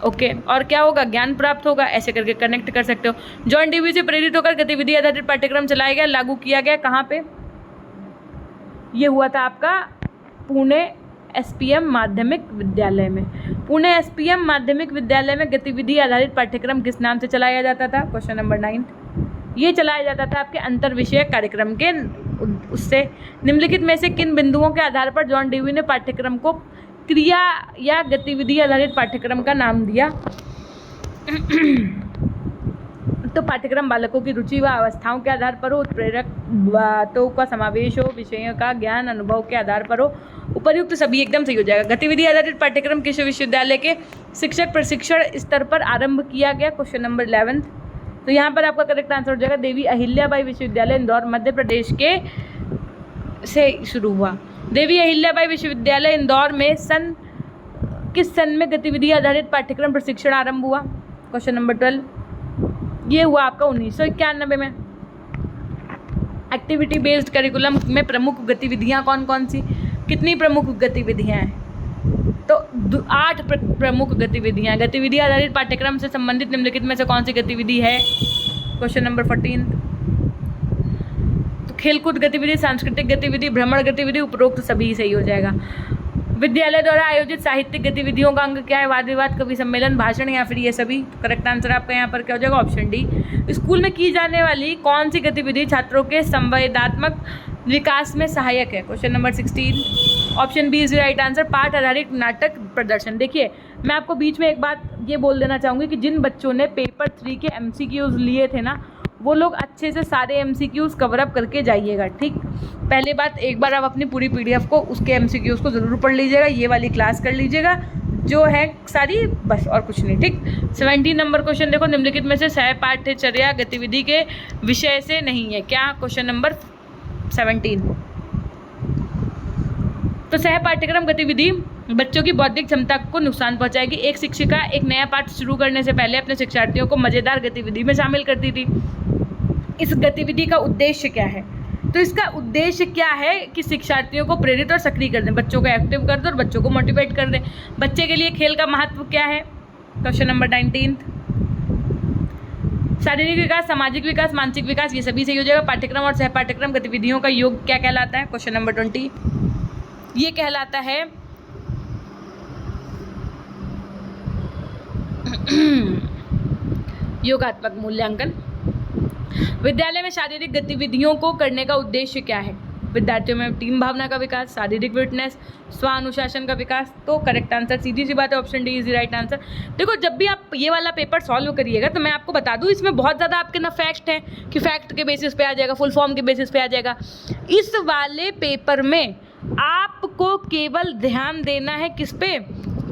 ओके। और क्या होगा, ज्ञान प्राप्त होगा, ऐसे करके कनेक्ट कर सकते हो। जॉन डीवी से प्रेरित होकर गतिविधि आधारित पाठ्यक्रम चलाया गया, लागू किया गया कहाँ पे, ये हुआ था आपका पुणे एसपीएम माध्यमिक विद्यालय में। पुणे एसपीएम माध्यमिक विद्यालय में गतिविधि आधारित पाठ्यक्रम किस नाम से चलाया जाता था, क्वेश्चन नंबर 9, ये चलाया जाता था आपके अंतर विषयक कार्यक्रम के उससे। निम्नलिखित में से किन बिंदुओं के आधार पर जॉन डीवी ने पाठ्यक्रम को क्रिया या गतिविधि आधारित पाठ्यक्रम का नाम दिया, तो पाठ्यक्रम बालकों की रुचि व अवस्थाओं के आधार पर हो, उत्प्रेरक बातों का समावेश हो, विषयों का ज्ञान अनुभव के आधार पर हो, उपर्युक्त सभी एकदम सही हो जाएगा। गतिविधि आधारित पाठ्यक्रम किस विश्वविद्यालय के शिक्षक प्रशिक्षण स्तर पर आरंभ किया गया, क्वेश्चन नंबर 11, तो यहाँ पर आपका करेक्ट आंसर हो जाएगा देवी अहिल्याबाई विश्वविद्यालय इंदौर मध्य प्रदेश के से शुरू हुआ। देवी अहिल्याबाई विश्वविद्यालय इंदौर में किस सन में गतिविधि आधारित पाठ्यक्रम प्रशिक्षण आरंभ हुआ? क्वेश्चन नंबर 12, ये हुआ आपका 1991 में। एक्टिविटी बेस्ड करिकुलम में प्रमुख गतिविधियाँ कौन कौन सी, कितनी प्रमुख गतिविधियाँ हैं? तो 8 प्रमुख गतिविधियाँ। गतिविधि आधारित पाठ्यक्रम से संबंधित निम्नलिखित में से कौन सी गतिविधि है? क्वेश्चन नंबर 14, तो खेलकूद गतिविधि, सांस्कृतिक गतिविधि, भ्रमण गतिविधि, उपरोक्त सभी सही हो जाएगा। विद्यालय द्वारा आयोजित साहित्यिक गतिविधियों का अंग क्या है? वाद विवाद, कवि सम्मेलन, भाषण या फिर ये सभी? करेक्ट आंसर आपका यहाँ पर क्या हो जाएगा? Option D. स्कूल में की जाने वाली कौन सी गतिविधि छात्रों के संवेदनात्मक विकास में सहायक है? Question number 16, option B is right answer. पाठ आधारित नाटक प्रदर्शन। देखिए, मैं आपको बीच में एक बात ये बोल देना चाहूँगी कि जिन बच्चों ने पेपर 3 के MCQs लिए थे ना, वो लोग अच्छे से सारे MCQs कवर अप करके जाइएगा, ठीक। पहले बात, एक बार आप अपनी पूरी PDF को, उसके MCQs को ज़रूर पढ़ लीजिएगा, ये वाली क्लास कर लीजिएगा जो है सारी, बस और कुछ नहीं, ठीक। 17 नंबर क्वेश्चन देखो, निम्नलिखित में से सहपाठ्यचर्या गतिविधि के विषय से नहीं है क्या? क्वेश्चन नंबर 17, तो सह पाठ्यक्रम गतिविधि बच्चों की बौद्धिक क्षमता को नुकसान पहुंचाएगी। एक शिक्षिका एक नया पाठ शुरू करने से पहले अपने शिक्षार्थियों को मज़ेदार गतिविधि में शामिल करती थी। इस गतिविधि का उद्देश्य क्या है? तो इसका उद्देश्य क्या है कि शिक्षार्थियों को प्रेरित और सक्रिय कर दें, बच्चों को एक्टिव कर दें और बच्चों को मोटिवेट कर दें। बच्चे के लिए खेल का महत्व क्या है? क्वेश्चन नंबर 19, शारीरिक विकास, सामाजिक विकास, मानसिक विकास, ये सभी सही हो जाएगा। पाठ्यक्रम और सह पाठ्यक्रम गतिविधियों का योग क्या कहलाता है? क्वेश्चन नंबर 20, ये कहलाता है योगात्मक मूल्यांकन। विद्यालय में शारीरिक गतिविधियों को करने का उद्देश्य क्या है? विद्यार्थियों में टीम भावना का विकास, शारीरिक फिटनेस, स्वानुशासन का विकास। तो करेक्ट आंसर सीधी सी बात है, option D is right answer. देखो, जब भी आप ये वाला पेपर सॉल्व करिएगा तो मैं आपको बता दूं, इसमें बहुत ज़्यादा आपके ना फैक्ट हैं कि फैक्ट के बेसिस पे आ जाएगा, फुल फॉर्म के बेसिस पे आ जाएगा। इस वाले पेपर में आपको केवल ध्यान देना है किस पे?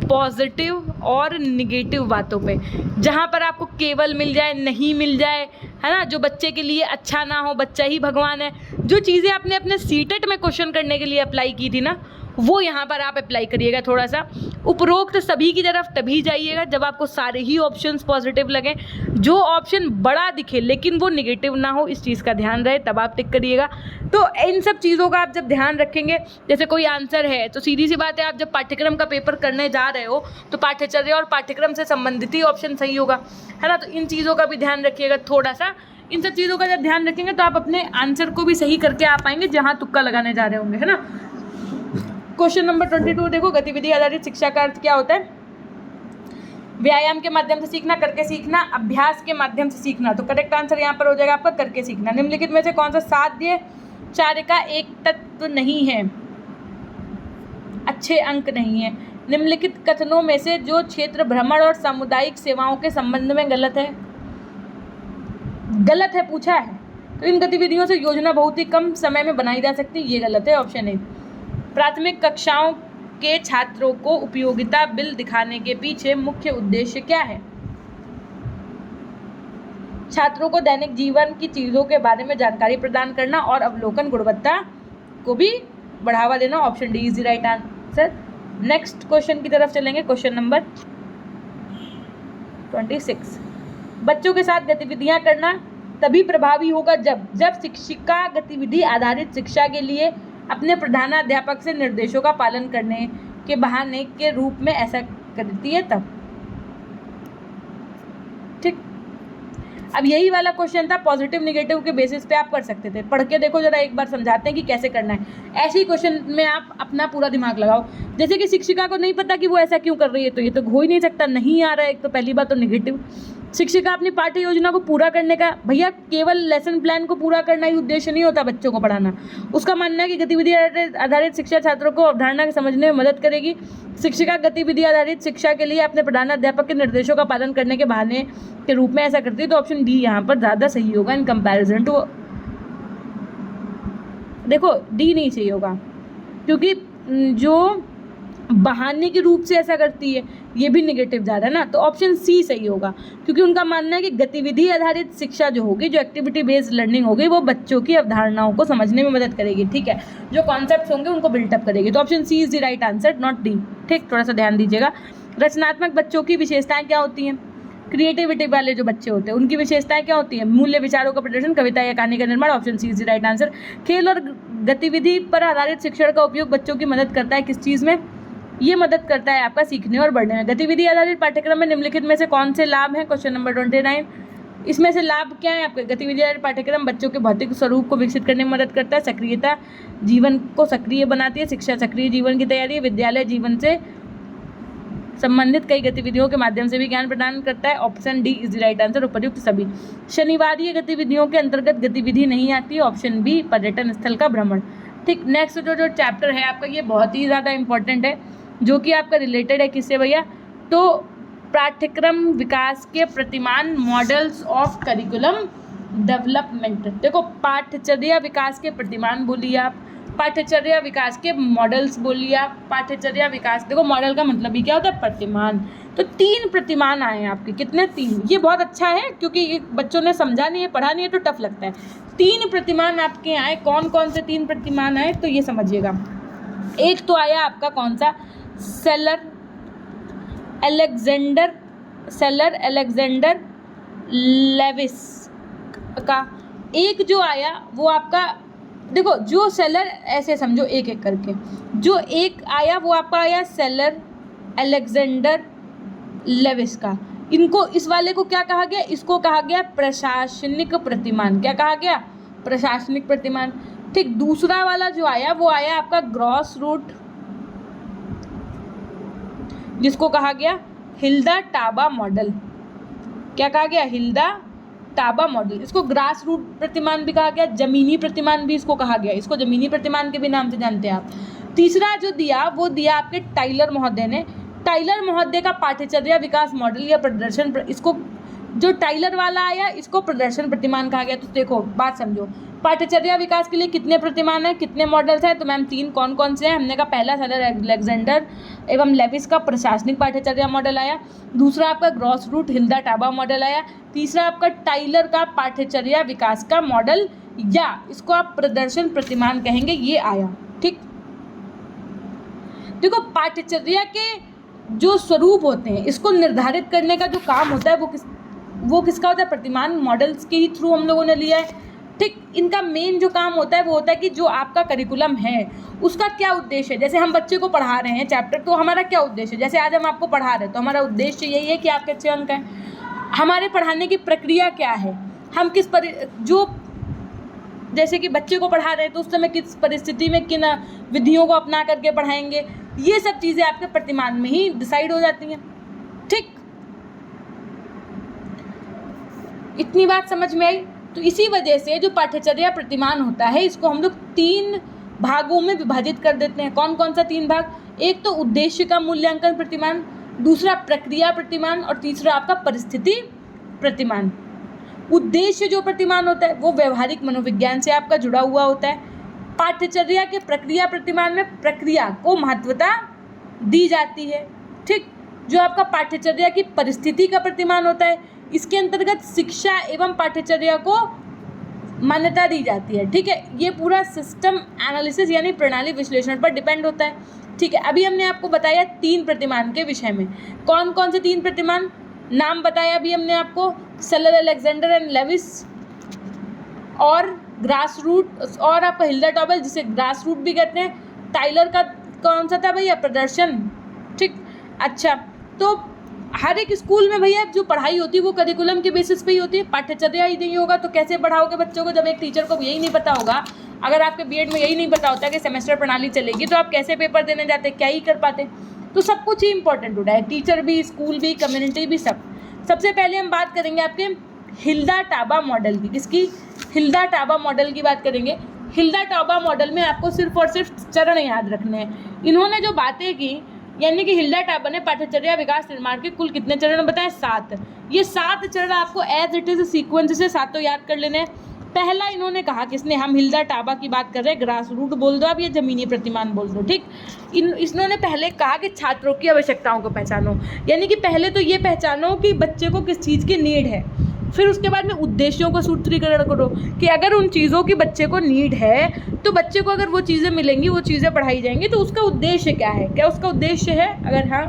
पॉजिटिव और निगेटिव बातों पे। जहाँ पर आपको केवल मिल जाए, नहीं मिल जाए, है ना, जो बच्चे के लिए अच्छा ना हो, बच्चा ही भगवान है, जो चीज़ें आपने अपने सीटेट में क्वेश्चन करने के लिए अप्लाई की थी ना, वो यहाँ पर आप अप्लाई करिएगा थोड़ा सा। उपरोक्त सभी की तरफ तभी जाइएगा जब आपको सारे ही ऑप्शंस पॉजिटिव लगें। जो ऑप्शन बड़ा दिखे लेकिन वो निगेटिव ना हो, इस चीज़ का ध्यान रहे, तब आप टिक करिएगा। तो इन सब चीज़ों का आप जब ध्यान रखेंगे, जैसे कोई आंसर है तो सीधी सी बात है, आप जब पाठ्यक्रम का पेपर करने जा रहे हो तो पाठ्यचर्या और पाठ्यक्रम से संबंधित ही ऑप्शन सही होगा, है ना। तो इन चीज़ों का भी ध्यान रखिएगा थोड़ा सा। इन सब चीज़ों का जब ध्यान रखेंगे तो आप अपने आंसर को भी सही करके आ पाएंगे जहाँ तुक्का लगाने जा रहे होंगे, है ना। क्वेश्चन नंबर 22 देखो, गतिविधि आधारित शिक्षा का अर्थ क्या होता है? व्यायाम के माध्यम से सीखना, करके सीखना, अभ्यास के माध्यम से सीखना। तो करेक्ट आंसर यहाँ पर हो जाएगा आपका करके सीखना। निम्नलिखित में से कौन सा साध्य कार्य का एक तत्व नहीं है? अच्छे अंक नहीं है। निम्नलिखित कथनों में से जो क्षेत्र भ्रमण और सामुदायिक सेवाओं के संबंध में गलत है? गलत है पूछा है। तो इन गतिविधियों से योजना बहुत ही कम समय में बनाई जा सकती है, ये गलत है, ऑप्शन ए। प्राथमिक कक्षाओं के छात्रों को उपयोगिता बिल दिखाने के पीछे मुख्य उद्देश्य क्या है? छात्रों को दैनिक जीवन की चीज़ों के बारे में जानकारी प्रदान करना और अवलोकन गुणवत्ता को भी बढ़ावा देना, option D is the right answer. Next question की तरफ चलेंगे, क्वेश्चन नंबर 26। बच्चों के साथ गतिविधियां करना तभी प्रभावी होगा जब शिक्षिका गतिविधि आधारित शिक्षा के लिए अपने प्रधानाध्यापक से निर्देशों का पालन करने के बहाने के रूप में ऐसा करती है तब, ठीक। अब यही वाला क्वेश्चन था, पॉजिटिव निगेटिव के बेसिस पे आप कर सकते थे। पढ़ के देखो जरा, एक बार समझाते हैं कि कैसे करना है। ऐसे ही क्वेश्चन में आप अपना पूरा दिमाग लगाओ। जैसे कि शिक्षिका को नहीं पता कि वो ऐसा क्यों कर रही है, तो ये तो हो ही नहीं सकता, नहीं आ रहा है, एक तो पहली बात तो निगेटिव। शिक्षिका अपनी पाठ्य योजना को पूरा करने का, भैया केवल लेसन प्लान को पूरा करना ही उद्देश्य नहीं होता बच्चों को पढ़ाना। उसका मानना है कि गतिविधि आधारित शिक्षा छात्रों को अवधारणा को समझने में मदद करेगी। शिक्षिका गतिविधि आधारित शिक्षा के लिए अपने प्रधानाध्यापक के निर्देशों का पालन करने के बहाने के रूप में ऐसा करती है, तो ऑप्शन डी यहाँ पर ज़्यादा सही होगा इन कंपैरिजन टू। देखो डी नहीं सही होगा, क्योंकि जो बहाने के रूप से ऐसा करती है, ये भी निगेटिव जा रहा है ना, तो ऑप्शन सी सही होगा, क्योंकि उनका मानना है कि गतिविधि आधारित शिक्षा जो होगी, जो एक्टिविटी बेस्ड लर्निंग होगी, वो बच्चों की अवधारणाओं को समझने में मदद करेगी, ठीक है, जो कॉन्सेप्ट्स होंगे उनको बिल्टअप करेगी। तो option C is the right answer, not D, ठीक, थोड़ा सा ध्यान दीजिएगा। रचनात्मक बच्चों की विशेषताएं क्या होती हैं? क्रिएटिविटी वाले जो बच्चे होते हैं उनकी विशेषताएं क्या होती हैं? मूल्य विचारों का प्रदर्शन, कविता या कहानी का निर्माण, option C is the right answer. खेल और गतिविधि पर आधारित शिक्षण का उपयोग बच्चों की मदद करता है किस चीज़ में? ये मदद करता है आपका सीखने और बढ़ने में। गतिविधि आधारित पाठ्यक्रम में निम्नलिखित में से कौन से लाभ हैं? क्वेश्चन नंबर 29, इसमें से लाभ क्या है आपके? गतिविधि आधारित पाठ्यक्रम बच्चों के भौतिक स्वरूप को विकसित करने में मदद करता है, सक्रियता जीवन को सक्रिय बनाती है, शिक्षा सक्रिय जीवन की तैयारी, विद्यालय जीवन से संबंधित कई गतिविधियों के माध्यम से भी ज्ञान प्रदान करता है, option D is the right answer, उपयुक्त सभी। शनिवारीय गतिविधियों के अंतर्गत गतिविधि नहीं आती है, ऑप्शन बी पर्यटन स्थल का भ्रमण, ठीक। नेक्स्ट जो चैप्टर है आपका ये बहुत ही ज़्यादा इंपॉर्टेंट है, जो कि आपका रिलेटेड है किससे भैया? तो पाठ्यक्रम विकास के प्रतिमान, मॉडल्स ऑफ करिकुलम डेवलपमेंट। देखो पाठ्यचर्या विकास के प्रतिमान बोलिए आप, पाठ्यचर्या विकास के मॉडल्स बोलिए आप, पाठ्यचर्या विकास, देखो मॉडल का मतलब ही क्या होता है? प्रतिमान। तो 3 प्रतिमान आए हैं आपके, कितने? 3। ये बहुत अच्छा है क्योंकि ये बच्चों ने समझा नहीं है, पढ़ा नहीं है तो टफ लगता है। 3 प्रतिमान आपके आए, कौन कौन से 3 प्रतिमान आए तो ये समझिएगा। एक तो आया आपका कौन सा? सेलर अलेक्जेंडर लेविस का। एक जो आया वो आपका, देखो जो सेलर, ऐसे समझो एक एक करके, जो एक आया वो आपका आया सेलर अलेक्जेंडर लेविस का। इनको, इस वाले को क्या कहा गया? इसको कहा गया प्रशासनिक प्रतिमान। क्या कहा गया? प्रशासनिक प्रतिमान, ठीक। दूसरा वाला जो आया वो आया आपका ग्रॉस रूट, जिसको कहा गया हिल्दा टाबा मॉडल। क्या कहा गया? हिल्दा टाबा मॉडल। इसको ग्रास रूट प्रतिमान भी कहा गया, जमीनी प्रतिमान भी इसको कहा गया, इसको जमीनी प्रतिमान के भी नाम से जानते हैं आप। तीसरा जो दिया वो दिया आपके टाइलर महोदय ने। टाइलर महोदय का पाठ्यचर्या विकास मॉडल या प्रदर्शन, इसको जो टाइलर वाला आया इसको प्रदर्शन प्रतिमान कहा गया। तो देखो बात समझो, पाठ्यचर्या विकास के लिए कितने प्रतिमान हैं, कितने मॉडल्स हैं? तो मैम 3, कौन कौन से हैं? हमने कहा पहला सेलर अलेक्जेंडर एवं लेविस का प्रशासनिक पाठ्यचर्या मॉडल आया, दूसरा आपका ग्रॉस रूट हिल्दा टाबा मॉडल आया, तीसरा आपका टाइलर का पाठ्यचर्या विकास का मॉडल, या इसको आप प्रदर्शन प्रतिमान कहेंगे, ये आया, ठीक। देखो पाठ्यचर्या के जो स्वरूप होते हैं इसको निर्धारित करने का जो काम होता है वो किसका होता है? प्रतिमान मॉडल्स के ही थ्रू हम लोगों ने लिया है, ठीक। इनका मेन जो काम होता है वो होता है कि जो आपका करिकुलम है उसका क्या उद्देश्य है। जैसे हम बच्चे को पढ़ा रहे हैं चैप्टर, तो हमारा क्या उद्देश्य है? जैसे आज हम आपको पढ़ा रहे हैं तो हमारा उद्देश्य यही है कि आपके अच्छे अंक हैं। हमारे पढ़ाने की प्रक्रिया क्या है, हम किस जो जैसे कि बच्चे को पढ़ा रहे हैं तो उस समय किस परिस्थिति में किन विधियों को अपना करके पढ़ाएंगे, ये सब चीज़ें आपके प्रतिमान में ही डिसाइड हो जाती हैं, ठीक। इतनी बात समझ में आई? तो इसी वजह से जो पाठ्यचर्या प्रतिमान होता है इसको हम लोग 3 भागों में विभाजित कर देते हैं। कौन कौन सा 3 भाग? एक तो उद्देश्य का मूल्यांकन प्रतिमान, दूसरा प्रक्रिया प्रतिमान, और तीसरा आपका परिस्थिति प्रतिमान। उद्देश्य जो प्रतिमान होता है वो व्यवहारिक मनोविज्ञान से आपका जुड़ा हुआ होता है। पाठ्यचर्या के प्रक्रिया प्रतिमान में प्रक्रिया को महत्वता दी जाती है, ठीक। जो आपका पाठ्यचर्या की परिस्थिति का प्रतिमान होता है इसके अंतर्गत शिक्षा एवं पाठ्यचर्या को मान्यता दी जाती है, ठीक है। ये पूरा सिस्टम एनालिसिस यानी प्रणाली विश्लेषण पर डिपेंड होता है, ठीक है। अभी हमने आपको बताया 3 प्रतिमान के विषय में। कौन कौन से 3 प्रतिमान नाम बताया अभी हमने आपको? सेलर अलेक्जेंडर एंड लेविस और ग्रास रूट, और आपका हिल्दा टाबा जिसे ग्रास रूट भी कहते हैं। टाइलर का कौन सा था भैया? प्रदर्शन, ठीक। अच्छा, तो हर एक स्कूल में भैया जो पढ़ाई होती है वो करिकुलम के बेसिस पे ही होती है, पाठ्यचर्या ही नहीं होगा तो कैसे पढ़ाओगे बच्चों को? जब एक टीचर को यही नहीं पता होगा, अगर आपके बीएड में यही नहीं पता होता कि सेमेस्टर प्रणाली चलेगी तो आप कैसे पेपर देने जाते, क्या ही कर पाते? तो सब कुछ ही इंपॉर्टेंट होता है, टीचर भी, स्कूल भी, कम्युनिटी भी, सब। सबसे पहले हम बात करेंगे आपके हिल्दा टाबा मॉडल की। किसकी? हिल्दा टाबा मॉडल की बात करेंगे। हिल्दा टाबा मॉडल में आपको सिर्फ और सिर्फ चरण याद रखने हैं। इन्होंने जो बातें की, यानी कि हिल्दा टाबा ने पाठ्यचर्या विकास निर्माण के कुल कितने चरण बताए? 7। ये 7 चरण आपको एज इट इज सीक्वेंस से 7 याद कर लेने हैं। पहला इन्होंने कहा, किसने, हम हिल्डा टाबा की बात कर रहे हैं, ग्रास रूट बोल दो आप या जमीनी प्रतिमान बोल दो, ठीक। इन्होंने पहले कहा कि छात्रों की आवश्यकताओं को पहचानो, यानी कि पहले तो ये पहचानो कि बच्चे को किस चीज़ की नीड है, फिर उसके बाद में उद्देश्यों का सूत्रीकरण करो कि अगर उन चीज़ों की बच्चे को नीड है तो बच्चे को अगर वो चीज़ें मिलेंगी, वो चीज़ें पढ़ाई जाएंगी, तो उसका उद्देश्य क्या है, क्या उसका उद्देश्य है, अगर हाँ,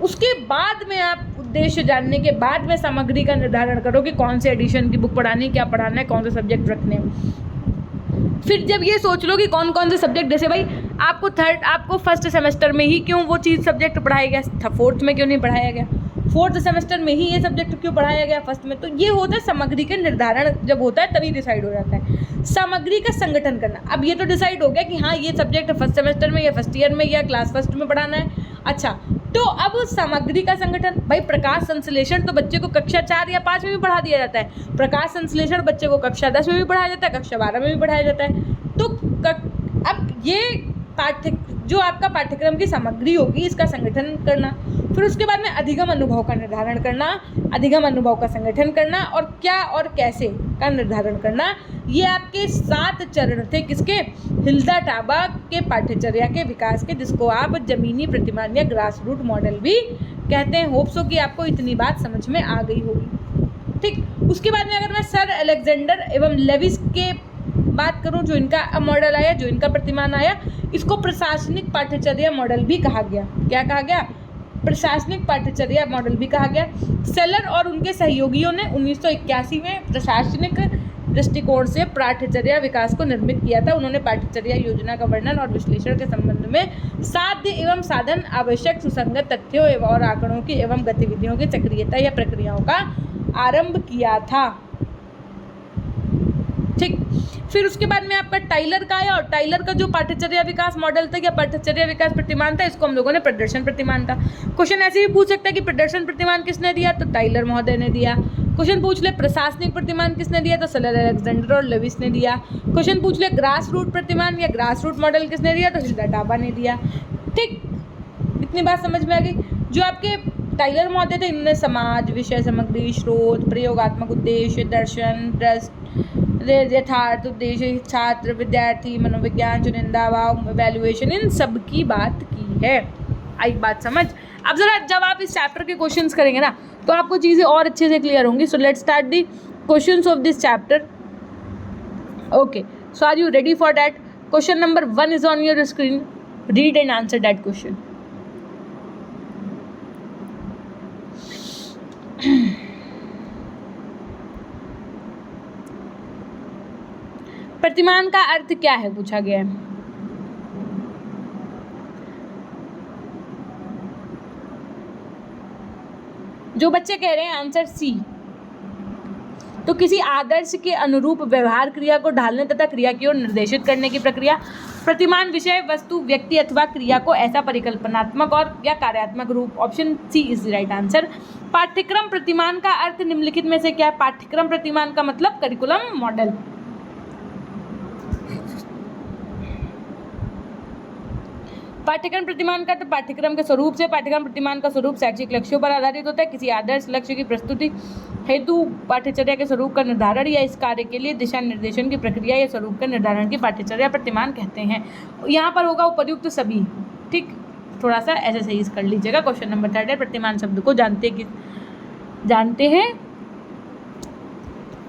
उसके बाद में आप उद्देश्य जानने के बाद में सामग्री का निर्धारण करो कि कौन से एडिशन की बुक पढ़ानी, क्या पढ़ाना है, कौन से सब्जेक्ट रखने हैं। फिर जब ये सोच लो कि कौन कौन से सब्जेक्ट, जैसे भाई आपको फर्स्ट सेमेस्टर में ही क्यों वो चीज़ सब्जेक्ट पढ़ाया गया था, फोर्थ में क्यों नहीं पढ़ाया गया, फोर्थ सेमेस्टर में ही ये सब्जेक्ट क्यों पढ़ाया गया फर्स्ट में, तो ये होता है सामग्री का निर्धारण जब होता है तभी डिसाइड हो जाता है। सामग्री का संगठन करना, अब ये तो डिसाइड हो गया कि हाँ ये सब्जेक्ट फर्स्ट सेमेस्टर में या फर्स्ट ईयर में या क्लास फर्स्ट में पढ़ाना है, अच्छा, तो अब सामग्री का संगठन, भाई प्रकाश संश्लेषण तो बच्चे को कक्षा 4 या 5 में भी पढ़ा दिया जाता है, प्रकाश संश्लेषण बच्चे को कक्षा 10 में भी पढ़ाया जाता है, कक्षा 12 में भी पढ़ाया जाता है, तो अब ये जो आपका पाठ्यक्रम की सामग्री होगी इसका संगठन करना, फिर उसके बाद में अधिगम अनुभव का निर्धारण करना, अधिगम अनुभव का संगठन करना और क्या और कैसे का निर्धारण करना, ये आपके 7 चरण थे, किसके, हिल्डा टाबा के पाठ्यचर्या के विकास के, जिसको आप जमीनी प्रतिमान या ग्रास रूट मॉडल भी कहते हैं। होप सो कि आपको इतनी बात समझ में आ गई होगी, ठीक। उसके बाद में अगर मैं सर अलेक्जेंडर एवं लेविस के बात करूं, जो इनका मॉडल आया, जो इनका प्रतिमान आया, इसको प्रशासनिक पाठ्यचर्या मॉडल भी कहा गया। क्या कहा गया, प्रशासनिक पाठ्यचर्या मॉडल भी कहा गया। सेलर और उनके सहयोगियों ने 1981 में प्रशासनिक दृष्टिकोण से पाठ्यचर्या विकास को निर्मित किया था। उन्होंने पाठ्यचर्या योजना का वर्णन और विश्लेषण के संबंध में साध्य एवं साधन, आवश्यक सुसंगत तथ्यों और आंकड़ों की एवं गतिविधियों की सक्रियता या प्रक्रियाओं का आरंभ किया था, ठीक। फिर उसके बाद में आपका टाइलर का आया, और टाइलर का जो पाठ्यचर्या विकास मॉडल था या पाठ्यचर्या विकास प्रतिमान था, इसको हम लोगों ने प्रदर्शन प्रतिमान का। क्वेश्चन ऐसे भी पूछ सकता है कि प्रदर्शन प्रतिमान किसने दिया, तो टाइलर महोदय ने दिया। क्वेश्चन पूछ ले प्रशासनिक प्रतिमान किसने दिया, तो सर अलेक्जेंडर और लेविस ने दिया। क्वेश्चन पूछ ले ग्रास रूट प्रतिमान या ग्रास रूट मॉडल किसने दिया, तो हिल्डा टाबा ने दिया, ठीक। इतनी बात समझ में आ गई। जो आपके टाइलर महोदय थे, इन्होंने समाज, विषय सामग्री, स्रोत, प्रयोगात्मक उद्देश्य, दर्शन, ट्रस्ट, यथार्थ उद्देश्य, छात्र, विद्यार्थी, मनोविज्ञान, चुनिंदा भाव, इवैल्यूएशन, इन सब की बात की है। आई बात समझ। अब जरा जब आप इस चैप्टर के क्वेश्चंस करेंगे ना तो आपको चीज़ें और अच्छे से क्लियर होंगी। So let's start the questions of this chapter. Okay, so are you ready for that? Question number 1 is on your screen. Read and answer that question. प्रतिमान का अर्थ क्या है पूछा गया है. जो बच्चे कह रहे हैं आंसर सी, तो किसी आदर्श के अनुरूप व्यवहार क्रिया को ढालने तथा क्रिया की ओर निर्देशित करने की प्रक्रिया. प्रतिमान विषय, वस्तु, व्यक्ति अथवा क्रिया को ऐसा परिकल्पनात्मक और या कार्यात्मक रूप. Option C is the right answer. पाठ्यक्रम प्रतिमान का अर्थ निम्नलिखित में से क्या है? पाठ्यक्रम प्रतिमान का मतलब करिकुलम मॉडल. पाठ्यक्रम प्रतिमान का तो पाठ्यक्रम के स्वरूप से. पाठ्यक्रम प्रतिमान का स्वरूप शैक्षिक लक्ष्यों पर आधारित होता है. किसी आदर्श लक्ष्य की प्रस्तुति हेतु पाठ्यचर्या के स्वरूप का निर्धारण या इस कार्य के लिए दिशा निर्देशन की प्रक्रिया या स्वरूप के निर्धारण की पाठ्यचर्या प्रतिमान कहते हैं. यहाँ पर होगा उपर्युक्त सभी. ठीक, थोड़ा सा ऐसे सही कर लीजिएगा. क्वेश्चन नंबर 3 है, प्रतिमान शब्द को जानते हैं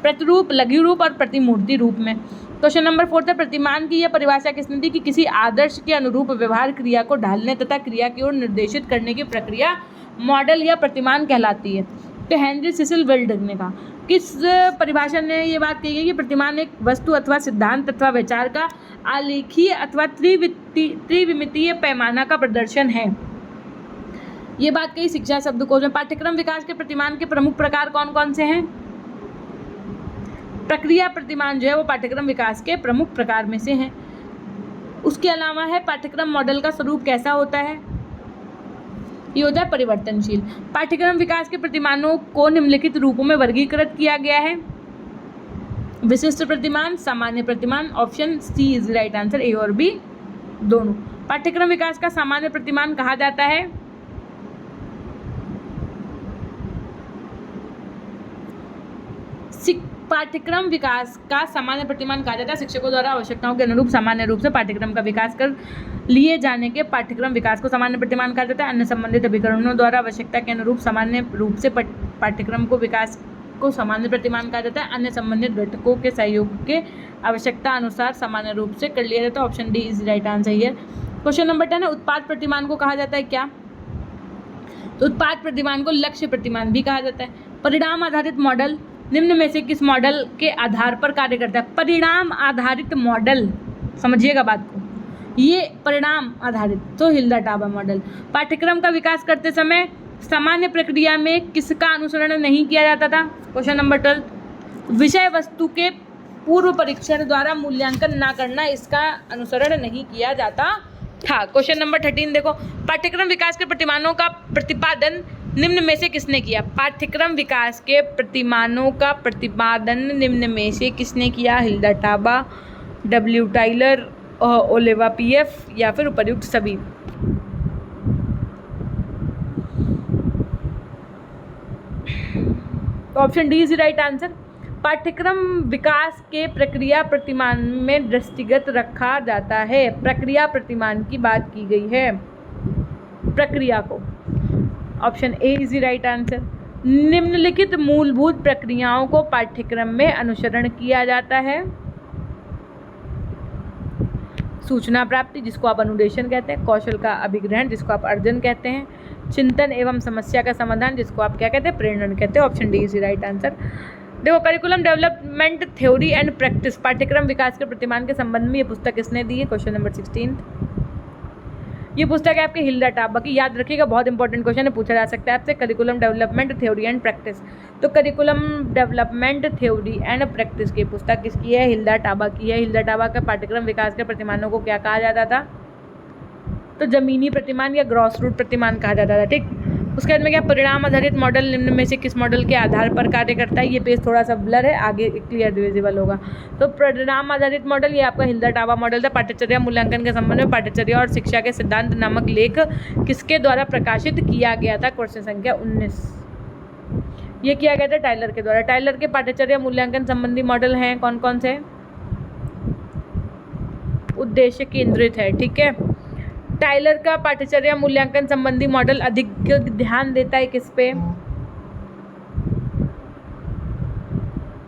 प्रतिरूप, लघु रूप और प्रतिमूर्ति रूप में. क्वेश्चन नंबर 4 है, प्रतिमान की यह परिभाषा किसने दी कि किसी आदर्श के अनुरूप व्यवहार क्रिया को ढालने तथा क्रिया की ओर निर्देशित करने की प्रक्रिया मॉडल या प्रतिमान कहलाती है. तो हेनरी सिसिल वेल्ड ने कहा. किस परिभाषा ने ये बात कही है कि प्रतिमान एक वस्तु अथवा सिद्धांत अथवा विचार का आलेखीय अथवा त्रिविमितीय पैमाना का प्रदर्शन है. ये बात कही शिक्षा शब्दकोश में. पाठ्यक्रम विकास के प्रतिमान के प्रमुख प्रकार कौन कौन से हैं? प्रक्रिया प्रतिमान जो है वो पाठ्यक्रम विकास के प्रमुख प्रकार में से हैं. उसके अलावा है पाठ्यक्रम मॉडल का स्वरूप कैसा होता है? ये होता है परिवर्तनशील. पाठ्यक्रम विकास के प्रतिमानों को निम्नलिखित रूपों में वर्गीकृत किया गया है. विशिष्ट प्रतिमान, सामान्य प्रतिमान. Option C is right answer, A और बी दोनों. पाठ्यक्रम विकास का सामान्य प्रतिमान कहा जाता है पाठ्यक्रम विकास का सामान्य प्रतिमान कहा जाता है। शिक्षकों द्वारा आवश्यकताओं के अनुरूप सामान्य रूप से पाठ्यक्रम का विकास कर लिए जाने के पाठ्यक्रम विकास को सामान्य प्रतिमान कहा जाता है। अन्य संबंधित अभिकरणों द्वारा आवश्यकता के अनुरूप सामान्य रूप से पाठ्यक्रम को विकास को सामान्य प्रतिमान कहा जाता है। अन्य संबंधित घटकों के सहयोग के आवश्यकता अनुसार सामान्य रूप से कर लिया जाता है। Option D is right answer here. Question number 10 है, उत्पाद प्रतिमान को कहा जाता है क्या? तो उत्पाद प्रतिमान को लक्ष्य प्रतिमान भी कहा जाता है। परिणाम आधारित मॉडल निम्न में से किस मॉडल के आधार पर कार्य करता है? परिणाम आधारित मॉडल, समझिएगा बात को, ये परिणाम आधारित, तो हिल्डा टाबा मॉडल। पाठ्यक्रम का विकास करते समय सामान्य प्रक्रिया में किसका अनुसरण नहीं किया जाता था? क्वेश्चन नंबर 12, विषय वस्तु के पूर्व परीक्षण द्वारा मूल्यांकन न करना, इसका अनुसरण नहीं किया जाता था। क्वेश्चन नंबर 13 देखो, पाठ्यक्रम विकास के प्रतिमानों का प्रतिपादन निम्न में से किसने किया? पाठ्यक्रम विकास के प्रतिमानों का प्रतिपादन निम्न में से किसने किया? Hilda Taba, W Tyler, Oliva PF या फिर उपर्युक्त सभी। Option D is right answer. पाठ्यक्रम विकास के प्रक्रिया प्रतिमान में दृष्टिगत रखा जाता है। प्रक्रिया प्रतिमान की बात की गई है, प्रक्रिया को। Option A is right answer. निम्नलिखित मूलभूत प्रक्रियाओं को पाठ्यक्रम में अनुसरण किया जाता है। सूचना प्राप्ति, जिसको आप अनुदेशन कहते हैं। कौशल का अभिग्रहण, जिसको आप अर्जन कहते हैं। चिंतन एवं समस्या का समाधान, जिसको आप क्या कहते हैं? प्रेरणा कहते हैं। Option D is right answer. देखो, curriculum development theory and practice, पाठ्यक्रम विकास के प्रतिमान के संबंध में ये पुस्तक किसने दी है? Question number 16। ये पुस्तक है आपके हिल्डा टाबा की, याद रखिएगा, बहुत इंपॉर्टेंट क्वेश्चन है, पूछा जा सकता है आपसे। Curriculum development theory and practice, तो curriculum development theory and practice की पुस्तक किसकी है? हिल्डा टाबा की है। हिल्डा टाबा का पाठ्यक्रम विकास के प्रतिमानों को क्या कहा जाता था? तो जमीनी प्रतिमान या ग्रॉस रूट प्रतिमान कहा जाता था, ठीक। उसके बाद में क्या, परिणाम आधारित मॉडल निम्न में से किस मॉडल के आधार पर कार्य करता है? ये पेज थोड़ा सा ब्लर है, आगे क्लियर विजिबल होगा। तो परिणाम आधारित मॉडल ये आपका हिल्डा टाबा मॉडल था। पाठ्यचर्या मूल्यांकन के संबंध में पाठ्यचर्या और शिक्षा के सिद्धांत नामक लेख किसके द्वारा प्रकाशित किया गया था? क्वेश्चन संख्या 19। ये किया गया था टाइलर के द्वारा। टाइलर के पाठ्यचर्या मूल्यांकन संबंधी मॉडल हैं कौन कौन से? उद्देश्य केंद्रित है, ठीक है। टाइलर का पाठ्यचर्या मूल्यांकन संबंधी मॉडल अधिक ध्यान देता है किस पे?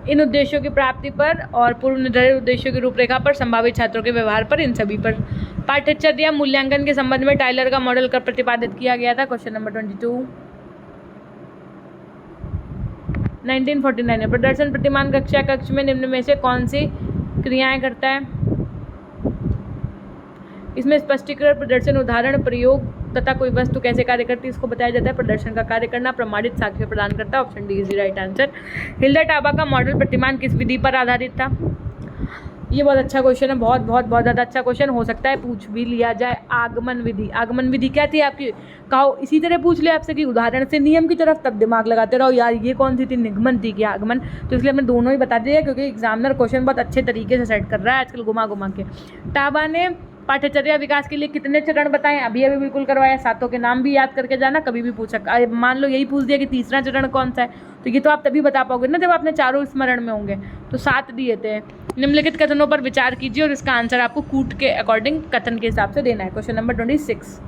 इन उद्देश्यों की प्राप्ति पर और पूर्व निर्धारित उद्देश्यों की रूपरेखा पर, संभावित छात्रों के व्यवहार पर, इन सभी पर। पाठ्यचर्या मूल्यांकन के संबंध में टाइलर का मॉडल कब प्रतिपादित किया गया था? Question number 22। 1949 में। प्रदर्शन प्रतिमान कक्षा कक्ष में निम्न में से कौन सी क्रियाएं करता है? इसमें स्पष्टीकरण, प्रदर्शन, उदाहरण, प्रयोग तथा कोई वस्तु कैसे कार्य करती है इसको बताया जाता है। प्रदर्शन का कार्य करना, प्रमाणित साक्ष्य प्रदान करता है। Option D is right answer. Hilda Taba का मॉडल प्रतिमान किस विधि पर आधारित था? ये बहुत अच्छा क्वेश्चन है, बहुत बहुत बहुत ज़्यादा अच्छा क्वेश्चन, हो सकता है पूछ भी लिया जाए। आगमन विधि। आगमन विधि क्या थी आपकी? कहो इसी तरह पूछ ले आपसे कि उदाहरण से नियम की तरफ, तब दिमाग लगाते रहो यार ये कौन सी थी, निगमन थी क्या आगमन? तो इसलिए हमने दोनों ही बता दिया, क्योंकि एग्जामिनर क्वेश्चन बहुत अच्छे तरीके से सेट कर रहा है आजकल घुमा घुमा के। टाबा ने पाठ्यचर्या विकास के लिए कितने चरण बताएं? अभी बिल्कुल करवाया। सातों के नाम भी याद करके जाना, कभी भी पूछ सकता। मान लो यही पूछ दिया कि तीसरा चरण कौन सा है, तो ये तो आप तभी बता पाओगे ना जब आपने चारों स्मरण में होंगे। तो 7 दिए थे। निम्नलिखित कथनों पर विचार कीजिए और इसका आंसर आपको कूट के अकॉर्डिंग कथन के हिसाब से देना है। Question number 26।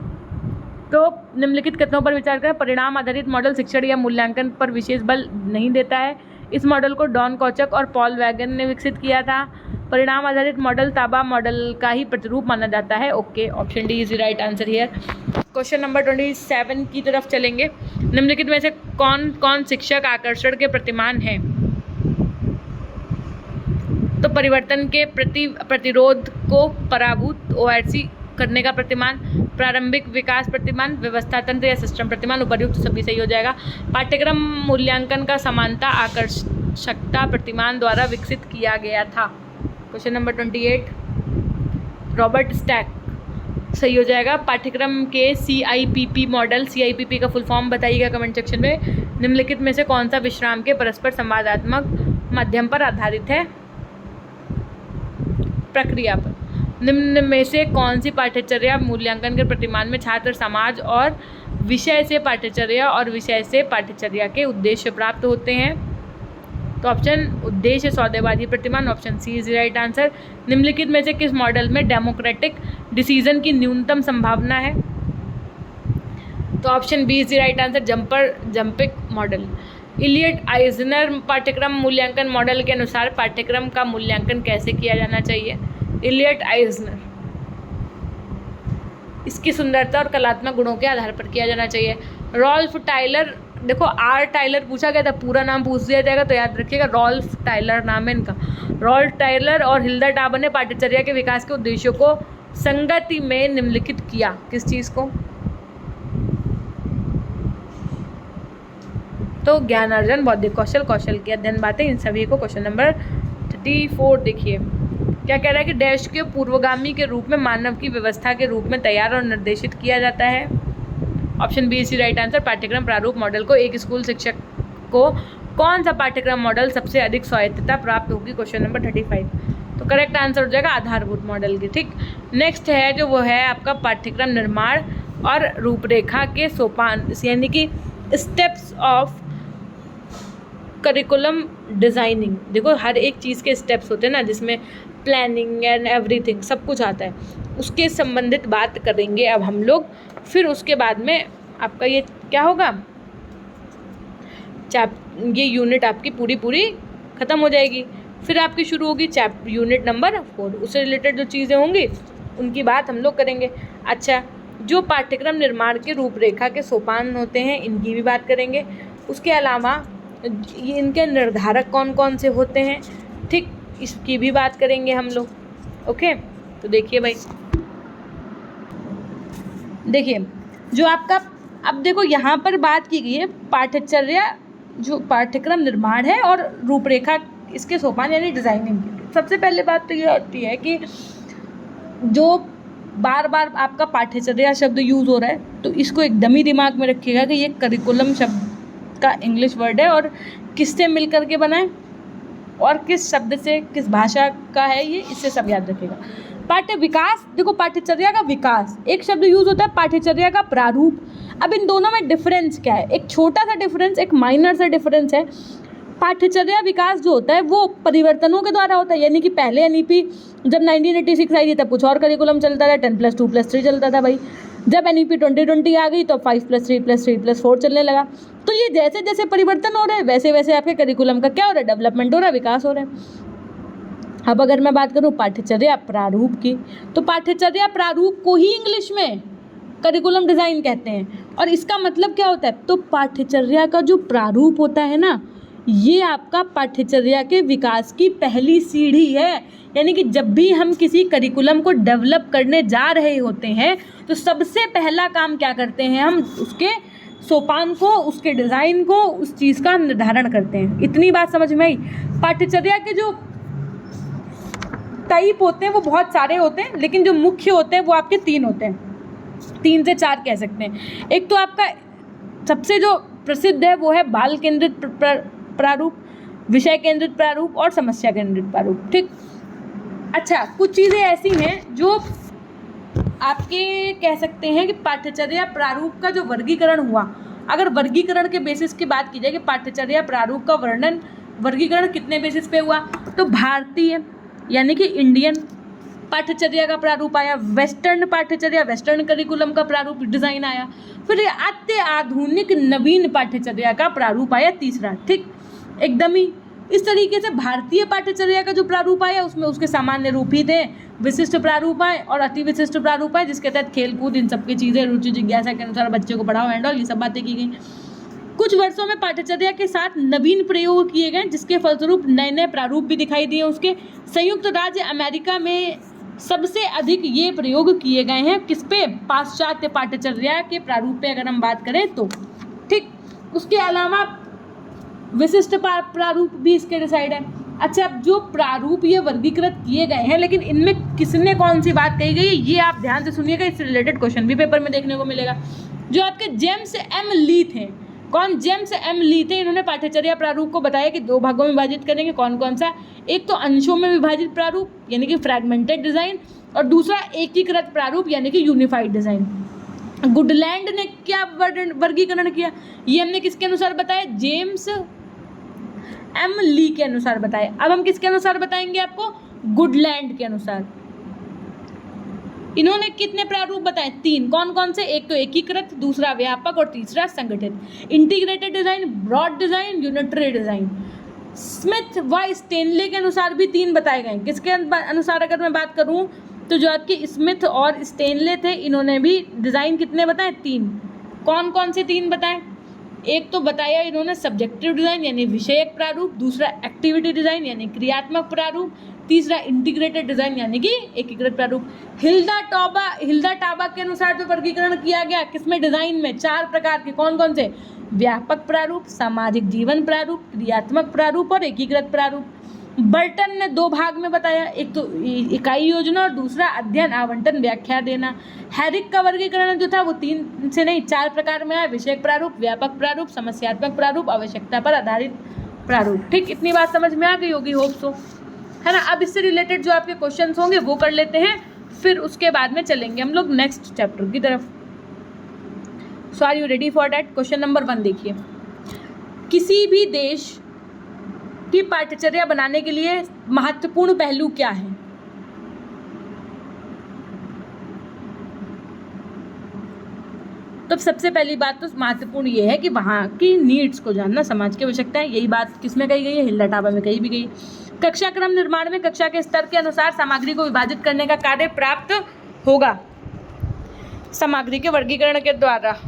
तो निम्नलिखित कथनों पर विचार करें। परिणाम आधारित मॉडल शिक्षण या मूल्यांकन पर विशेष बल नहीं देता है। इस मॉडल को डॉन कोचक और पॉल वैगन ने विकसित किया था। परिणाम आधारित मॉडल टाबा मॉडल का ही प्रतिरूप माना जाता है। Okay, option D is right answer here. Question number 27 की तरफ चलेंगे। निम्नलिखित में से कौन कौन शिक्षक आकर्षण के प्रतिमान हैं? तो परिवर्तन के प्रति प्रतिरोध को पराभूत ओआरसी करने का प्रतिमान, प्रारंभिक विकास प्रतिमान, व्यवस्था तंत्र या सिस्टम प्रतिमान, उपर्युक्त सभी सही हो जाएगा। पाठ्यक्रम मूल्यांकन का समानता आकर्षकता प्रतिमान द्वारा विकसित किया गया था। क्वेश्चन नंबर 28 रॉबर्ट स्टैक सही हो जाएगा। पाठ्यक्रम के CIPP मॉडल, CIPP का फुल फॉर्म बताइएगा कमेंट सेक्शन में। निम्नलिखित में से कौन सा विश्राम के परस्पर संवादात्मक माध्यम पर आधारित है? प्रक्रिया पर। निम्न में से कौन सी पाठ्यचर्या मूल्यांकन के प्रतिमान में छात्र समाज और विषय से पाठ्यचर्या और विषय से पाठ्यचर्या के उद्देश्य प्राप्त होते हैं? तो ऑप्शन उद्देश्य सौदेबाजी प्रतिमान, option C is right answer. निम्नलिखित में से किस मॉडल में डेमोक्रेटिक डिसीजन की न्यूनतम संभावना है? तो option B is right answer, jumping model. Elliot Eisner पाठ्यक्रम मूल्यांकन मॉडल के अनुसार पाठ्यक्रम का मूल्यांकन कैसे किया जाना चाहिए? इलियट आइजनर, इसकी सुंदरता और कलात्मक गुणों के आधार पर किया जाना चाहिए। रॉल्फ टाइलर, देखो आर टाइलर पूछा गया था, पूरा नाम पूछ दिया जाएगा तो याद रखिएगा, रॉल्फ टाइलर नाम है इनका। रॉल्फ टाइलर और हिल्डा टाबर ने पाठ्यचर्या के विकास के उद्देश्यों को संगति में निम्नलिखित किया। किस चीज़ को? तो ज्ञान अर्जन, बौद्धिक कौशल, कौशल की अध्ययन बातें, इन सभी को। क्वेश्चन नंबर 34 देखिए क्या कह रहा है कि डैश के पूर्वगामी के रूप में मानव की व्यवस्था के रूप में तैयार और निर्देशित किया जाता है। Option B is right answer, पाठ्यक्रम प्रारूप मॉडल को। एक स्कूल शिक्षक को कौन सा पाठ्यक्रम मॉडल सबसे अधिक स्वायत्तता प्राप्त होगी? Question number 35। तो करेक्ट आंसर हो जाएगा आधारभूत मॉडल की। ठीक, नेक्स्ट है जो वो है आपका पाठ्यक्रम निर्माण और रूपरेखा के सोपान, यानी कि स्टेप्स ऑफ करिकुलम डिज़ाइनिंग। देखो हर एक चीज़ के स्टेप्स होते हैं ना, जिसमें प्लानिंग एंड एवरीथिंग सब कुछ आता है, उसके संबंधित बात करेंगे अब हम लोग। फिर उसके बाद में आपका ये क्या होगा, ये यूनिट आपकी पूरी ख़त्म हो जाएगी। फिर आपकी शुरू होगी यूनिट नंबर 4, उससे रिलेटेड जो चीज़ें होंगी उनकी बात हम लोग करेंगे। अच्छा, जो पाठ्यक्रम निर्माण के रूपरेखा के सोपान होते हैं इनकी भी बात करेंगे। उसके अलावा ये इनके निर्धारक कौन कौन से होते हैं, ठीक, इसकी भी बात करेंगे हम लोग। ओके, तो देखिए भाई, देखिए जो आपका, अब देखो यहाँ पर बात की गई है पाठ्यचर्या, जो पाठ्यक्रम निर्माण है और रूपरेखा इसके सोपान यानी डिज़ाइनिंग की। सबसे पहले बात तो ये आती है कि जो बार बार आपका पाठ्यचर्या शब्द यूज़ हो रहा है तो इसको एकदम ही दिमाग में रखिएगा कि ये करिकुलम शब्द का इंग्लिश वर्ड है और किससे मिल करके बना है और किस शब्द से, किस भाषा का है ये, इससे सब याद रखिएगा। पाठ्य विकास, देखो पाठ्यचर्या का विकास एक शब्द यूज़ होता है, पाठ्यचर्या का प्रारूप। अब इन दोनों में डिफरेंस क्या है? एक छोटा सा डिफरेंस, एक माइनर सा डिफरेंस है। पाठ्यचर्या विकास जो होता है वो परिवर्तनों के द्वारा होता है, यानी कि पहले एनईपी जब 1986 आई थी तब कुछ और करिकुलम चलता था, 10+2+3 चलता था भाई। जब एनईपी 2020 आ गई तो 5+3+3+4 चलने लगा। तो ये जैसे जैसे परिवर्तन हो रहे हैं वैसे वैसे आपके करिकुलम का क्या हो रहा है, डेवलपमेंट हो रहा है, विकास हो रहा है। अब अगर मैं बात करूँ पाठ्यचर्या प्रारूप की, तो पाठ्यचर्या प्रारूप को ही इंग्लिश में करिकुलम डिज़ाइन कहते हैं। और इसका मतलब क्या होता है, तो पाठ्यचर्या का जो प्रारूप होता है ना, ये आपका पाठ्यचर्या के विकास की पहली सीढ़ी है। यानी कि जब भी हम किसी करिकुलम को डेवलप करने जा रहे होते हैं तो सबसे पहला काम क्या करते हैं, हम उसके सोपान को, उसके डिज़ाइन को, उस चीज़ का निर्धारण करते हैं। इतनी बात समझ में आई। पाठ्यचर्या के जो टाइप होते हैं वो बहुत सारे होते हैं, लेकिन जो मुख्य होते हैं वो आपके 3 होते हैं, 3 से 4 कह सकते हैं। एक तो आपका सबसे जो प्रसिद्ध है वो है बाल केंद्रित प्रारूप, विषय केंद्रित प्रारूप और समस्या केंद्रित प्रारूप। ठीक, अच्छा, कुछ चीज़ें ऐसी हैं जो आपके कह सकते हैं कि पाठ्यचर्या प्रारूप का जो वर्गीकरण हुआ, अगर वर्गीकरण के बेसिस की बात की जाए कि पाठ्यचर्या प्रारूप का वर्गीकरण कितने बेसिस पे हुआ, तो भारतीय यानी कि इंडियन पाठ्यचर्या का प्रारूप आया, वेस्टर्न पाठ्यचर्या, वेस्टर्न करिकुलम का प्रारूप डिज़ाइन आया, फिर अति आधुनिक नवीन पाठ्यचर्या का प्रारूप आया तीसरा। ठीक, एकदम ही इस तरीके से भारतीय पाठ्यचर्या का जो प्रारूप आया उसमें उसके सामान्य रूप ही थे, विशिष्ट प्रारूप आए और अति विशिष्ट प्रारूप आए, जिसके तहत खेल कूद इन सब की चीज़ें, रुचि जिज्ञासा के अनुसार बच्चे को पढ़ाओ एंड ऑल, ये सब बातें की गई। कुछ वर्षों में पाठ्यचर्या के साथ नवीन प्रयोग किए गए, जिसके फलस्वरूप नए नए प्रारूप भी दिखाई दिए। उसके संयुक्त राज्य अमेरिका में सबसे अधिक ये प्रयोग किए गए हैं, किस पे, पाश्चात्य पाठ्यचर्या के प्रारूप पे अगर हम बात करें तो। ठीक, उसके अलावा विशिष्ट प्रारूप भी इसके डिसाइड है। अच्छा, अब जो प्रारूप ये वर्गीकृत किए गए हैं, लेकिन इनमें किसने कौन सी बात कही गई है ये आप ध्यान से सुनिएगा, इससे रिलेटेड क्वेश्चन भी पेपर में देखने को मिलेगा। जो आपके जेम्स एम ली थे, कौन, जेम्स एम ली थे, इन्होंने पाठ्यचर्या प्रारूप को बताया कि 2 भागों में विभाजित करेंगे। कौन कौन सा? एक तो अंशों में विभाजित प्रारूप यानी कि फ्रैगमेंटेड डिज़ाइन, और दूसरा एकीकृत प्रारूप यानी कि यूनिफाइड डिज़ाइन। गुडलैंड ने क्या वर्गीकरण किया, ये हमने किसके अनुसार बताया, जेम्स एम ली के अनुसार बताए। अब हम किसके अनुसार बताएंगे आपको? गुडलैंड के अनुसार। इन्होंने कितने प्रारूप बताए? 3। कौन कौन से? एक तो एकीकृत, दूसरा व्यापक और तीसरा संगठित। Integrated design, broad design, unitary design. Smith व स्टेनले के अनुसार भी 3 बताए गए। किसके अनुसार अगर मैं बात करूं तो जो आपके स्मिथ और स्टेनले थे, इन्होंने भी डिज़ाइन कितने बताए? 3। कौन कौन से 3 बताए? एक तो बताया इन्होंने सब्जेक्टिव डिज़ाइन यानी विषयक प्रारूप, दूसरा एक्टिविटी डिज़ाइन यानी क्रियात्मक प्रारूप, तीसरा इंटीग्रेटेड डिज़ाइन यानी कि एकीकृत प्रारूप। हिल्डा टाबा के अनुसार जो वर्गीकरण किया गया किसमें? डिज़ाइन में 4 प्रकार के। कौन कौन से? व्यापक प्रारूप, सामाजिक जीवन प्रारूप, क्रियात्मक प्रारूप और एकीकृत प्रारूप। बर्टन ने 2 भाग में बताया, एक तो इकाई योजना और दूसरा अध्ययन आवंटन व्याख्या देना। हैरिक का वर्गीकरण जो था वो 3 से नहीं 4 प्रकार में है, विषयक प्रारूप, व्यापक प्रारूप, समस्यात्मक प्रारूप, आवश्यकता पर आधारित प्रारूप। ठीक, इतनी बात समझ में आ गई होगी, होप सो, है ना। अब इससे रिलेटेड जो आपके क्वेश्चंस होंगे वो कर लेते हैं, फिर उसके बाद में चलेंगे हम लोग नेक्स्ट चैप्टर की तरफ। So are you ready for that? Question number 1 देखिए, किसी भी देश की पाठ्यचर्या बनाने के लिए महत्वपूर्ण पहलू क्या है? तो सबसे पहली बात तो महत्वपूर्ण ये है कि वहाँ की नीड्स को जानना, समाज की आवश्यकताएं। यही बात किसमें कही गई है? हिल्डा टाबा में कही भी गई। कक्षा क्रम निर्माण में कक्षा के स्तर के अनुसार सामग्री को विभाजित करने का कार्य प्राप्त होगा सामग्री के वर्गीकरण के द्वारा।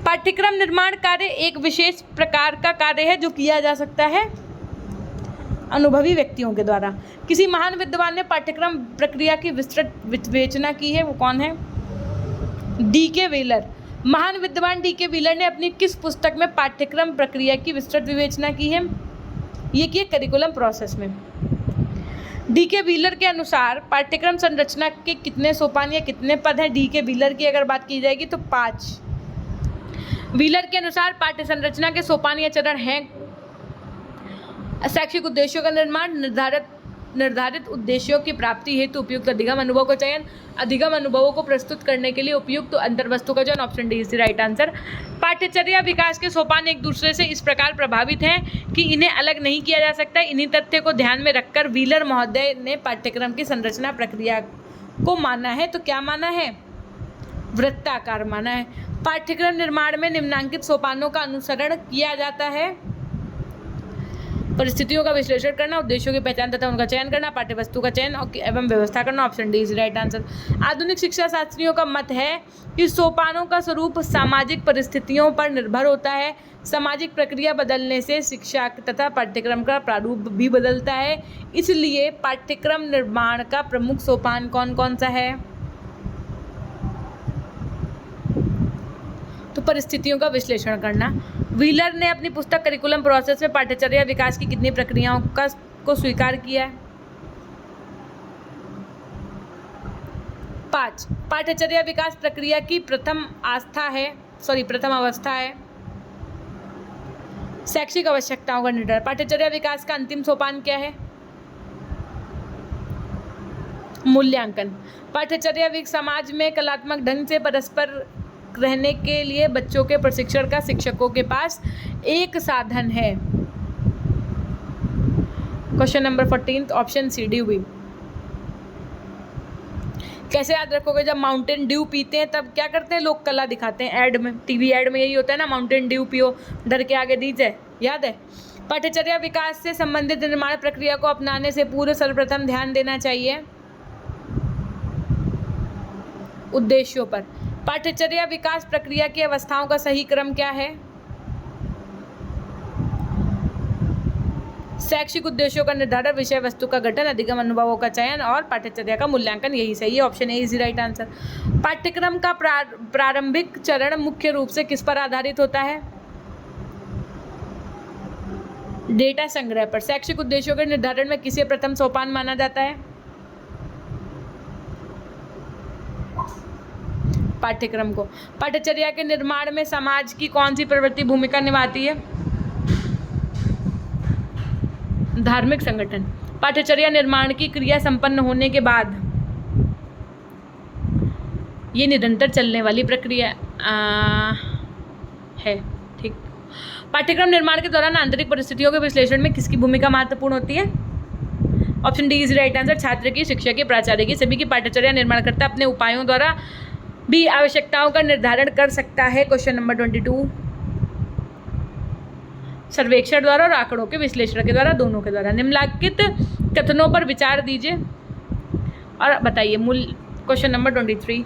पाठ्यक्रम निर्माण कार्य एक विशेष प्रकार का कार्य है जो किया जा सकता है अनुभवी व्यक्तियों के द्वारा। किसी महान विद्वान ने पाठ्यक्रम प्रक्रिया की विस्तृत विवेचना की है, वो कौन है? डी.के. व्हीलर। महान विद्वान डी.के. व्हीलर ने अपनी किस पुस्तक में पाठ्यक्रम प्रक्रिया की विस्तृत विवेचना की है? ये की करिकुलम प्रोसेस में। डी.के. व्हीलर के अनुसार पाठ्यक्रम संरचना के कितने सोपान या कितने पद हैं? डी.के. व्हीलर की अगर बात की जाएगी तो 5। व्हीलर के अनुसार पाठ्य संरचना के सोपान या चरण हैं: शैक्षिक उद्देश्यों का निर्माण, निर्धारित उद्देश्यों की प्राप्ति हेतु उपयुक्त अधिगम अनुभव का चयन, अधिगम अनुभवों को प्रस्तुत करने के लिए उपयुक्त अंतर्वस्तु का चयन। Option D is the right answer. पाठ्यचर्या विकास के सोपान एक दूसरे से इस प्रकार प्रभावित हैं कि इन्हें अलग नहीं किया जा सकता। इन्हीं तथ्य को ध्यान में रखकर व्हीलर महोदय ने पाठ्यक्रम की संरचना प्रक्रिया को माना है। तो क्या माना है? वृत्ताकार माना है। पाठ्यक्रम निर्माण में निम्नांकित सोपानों का अनुसरण किया जाता है: परिस्थितियों का विश्लेषण करना, उद्देश्यों की पहचान तथा उनका चयन करना, पाठ्यवस्तु का चयन एवं व्यवस्था करना। Option D is right answer. आधुनिक शिक्षा शास्त्रियों का मत है कि सोपानों का स्वरूप सामाजिक परिस्थितियों पर निर्भर होता है। सामाजिक प्रक्रिया बदलने से शिक्षा तथा पाठ्यक्रम का प्रारूप भी बदलता है। इसलिए पाठ्यक्रम निर्माण का प्रमुख सोपान कौन कौन सा है? तो परिस्थितियों का विश्लेषण करना। व्हीलर ने अपनी पुस्तक करिकुलम प्रोसेस में पाठ्यचर्या विकास की कितनी प्रक्रियाओं को स्वीकार किया है? 5। पाठ्यचर्या विकास प्रक्रिया की प्रथम अवस्था है शैक्षिक आवश्यकताओं का निर्धारण। पाठ्यचर्या विकास का अंतिम सोपान क्या है? मूल्यांकन। पाठ्यचर्या समाज में कलात्मक ढंग से परस्पर रहने के लिए बच्चों के प्रशिक्षण का शिक्षकों के पास एक साधन है। Question number 14 option C D हुई। कैसे याद रखोगे? जब माउंटेन ड्यू पीते हैं तब क्या करते हैं लोग? कला दिखाते हैं ऐड में, टीवी ऐड में यही होता है ना, माउंटेन ड्यू पियो, डर के आगे दीजिए, याद है। पाठ्यचर्या विकास से संबंधित निर्माण प्रक्रिया को अपनाने से पूर्व सर्वप्रथम ध्यान देना चाहिए उद्देश्यों पर। पाठ्यचर्या विकास प्रक्रिया की अवस्थाओं का सही क्रम क्या है? शैक्षिक उद्देश्यों का निर्धारण, विषय वस्तु का गठन, अधिगम अनुभवों का चयन और पाठ्यचर्या का मूल्यांकन। यही सही है, option A is the right answer. पाठ्यक्रम का प्रारंभिक चरण मुख्य रूप से किस पर आधारित होता है? डेटा संग्रह पर। शैक्षिक उद्देश्यों के निर्धारण में किसे प्रथम सोपान माना जाता है? पाठ्यक्रम को। पाठ्यचर्या के निर्माण में समाज की कौन सी प्रवृत्ति भूमिका निभाती है? धार्मिक संगठन। पाठ्यचर्या निर्माण की क्रिया संपन्न होने के बाद ये निरंतर चलने वाली प्रक्रिया है, ठीक। पाठ्यक्रम निर्माण के दौरान आंतरिक परिस्थितियों के विश्लेषण में किसकी भूमिका महत्वपूर्ण होती है? Option D is right answer, छात्र की, शिक्षक की, प्राचार्य की। सभी की पाठ्यचर्या निर्माणकर्ता अपने उपायों द्वारा भी आवश्यकताओं का निर्धारण कर सकता है। क्वेश्चन नंबर 22, सर्वेक्षण द्वारा और आंकड़ों के विश्लेषण के द्वारा, दोनों के द्वारा। निम्नलिखित कथनों पर विचार दीजिए और बताइए। क्वेश्चन नंबर 23,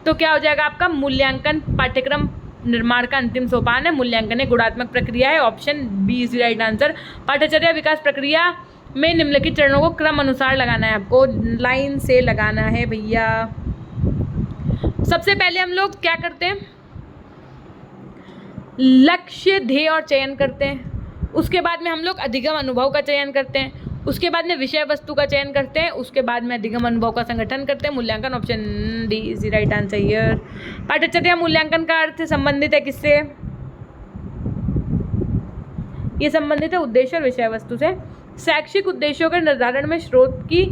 तो क्या हो जाएगा आपका? मूल्यांकन पाठ्यक्रम निर्माण का अंतिम सोपान है। मूल्यांकन एक गुणात्मक प्रक्रिया है। Option B is right answer. पाठ्यचर्या विकास प्रक्रिया में निम्नलिखित चरणों को क्रम अनुसार लगाना है, आपको लाइन से लगाना है भैया। सबसे पहले हम लोग क्या करते हैं? लक्ष्य, ध्येय और चयन करते हैं। उसके बाद में हम लोग अधिगम अनुभव का चयन करते हैं। उसके बाद में विषय वस्तु का चयन करते हैं। उसके बाद में अधिगम अनुभव का संगठन करते हैं। मूल्यांकन, option D is right answer here. पाठ्यचर्या मूल्यांकन का अर्थ संबंधित है किससे? ये संबंधित है उद्देश्य और विषय वस्तु से। शैक्षिक उद्देश्यों के निर्धारण में स्रोत की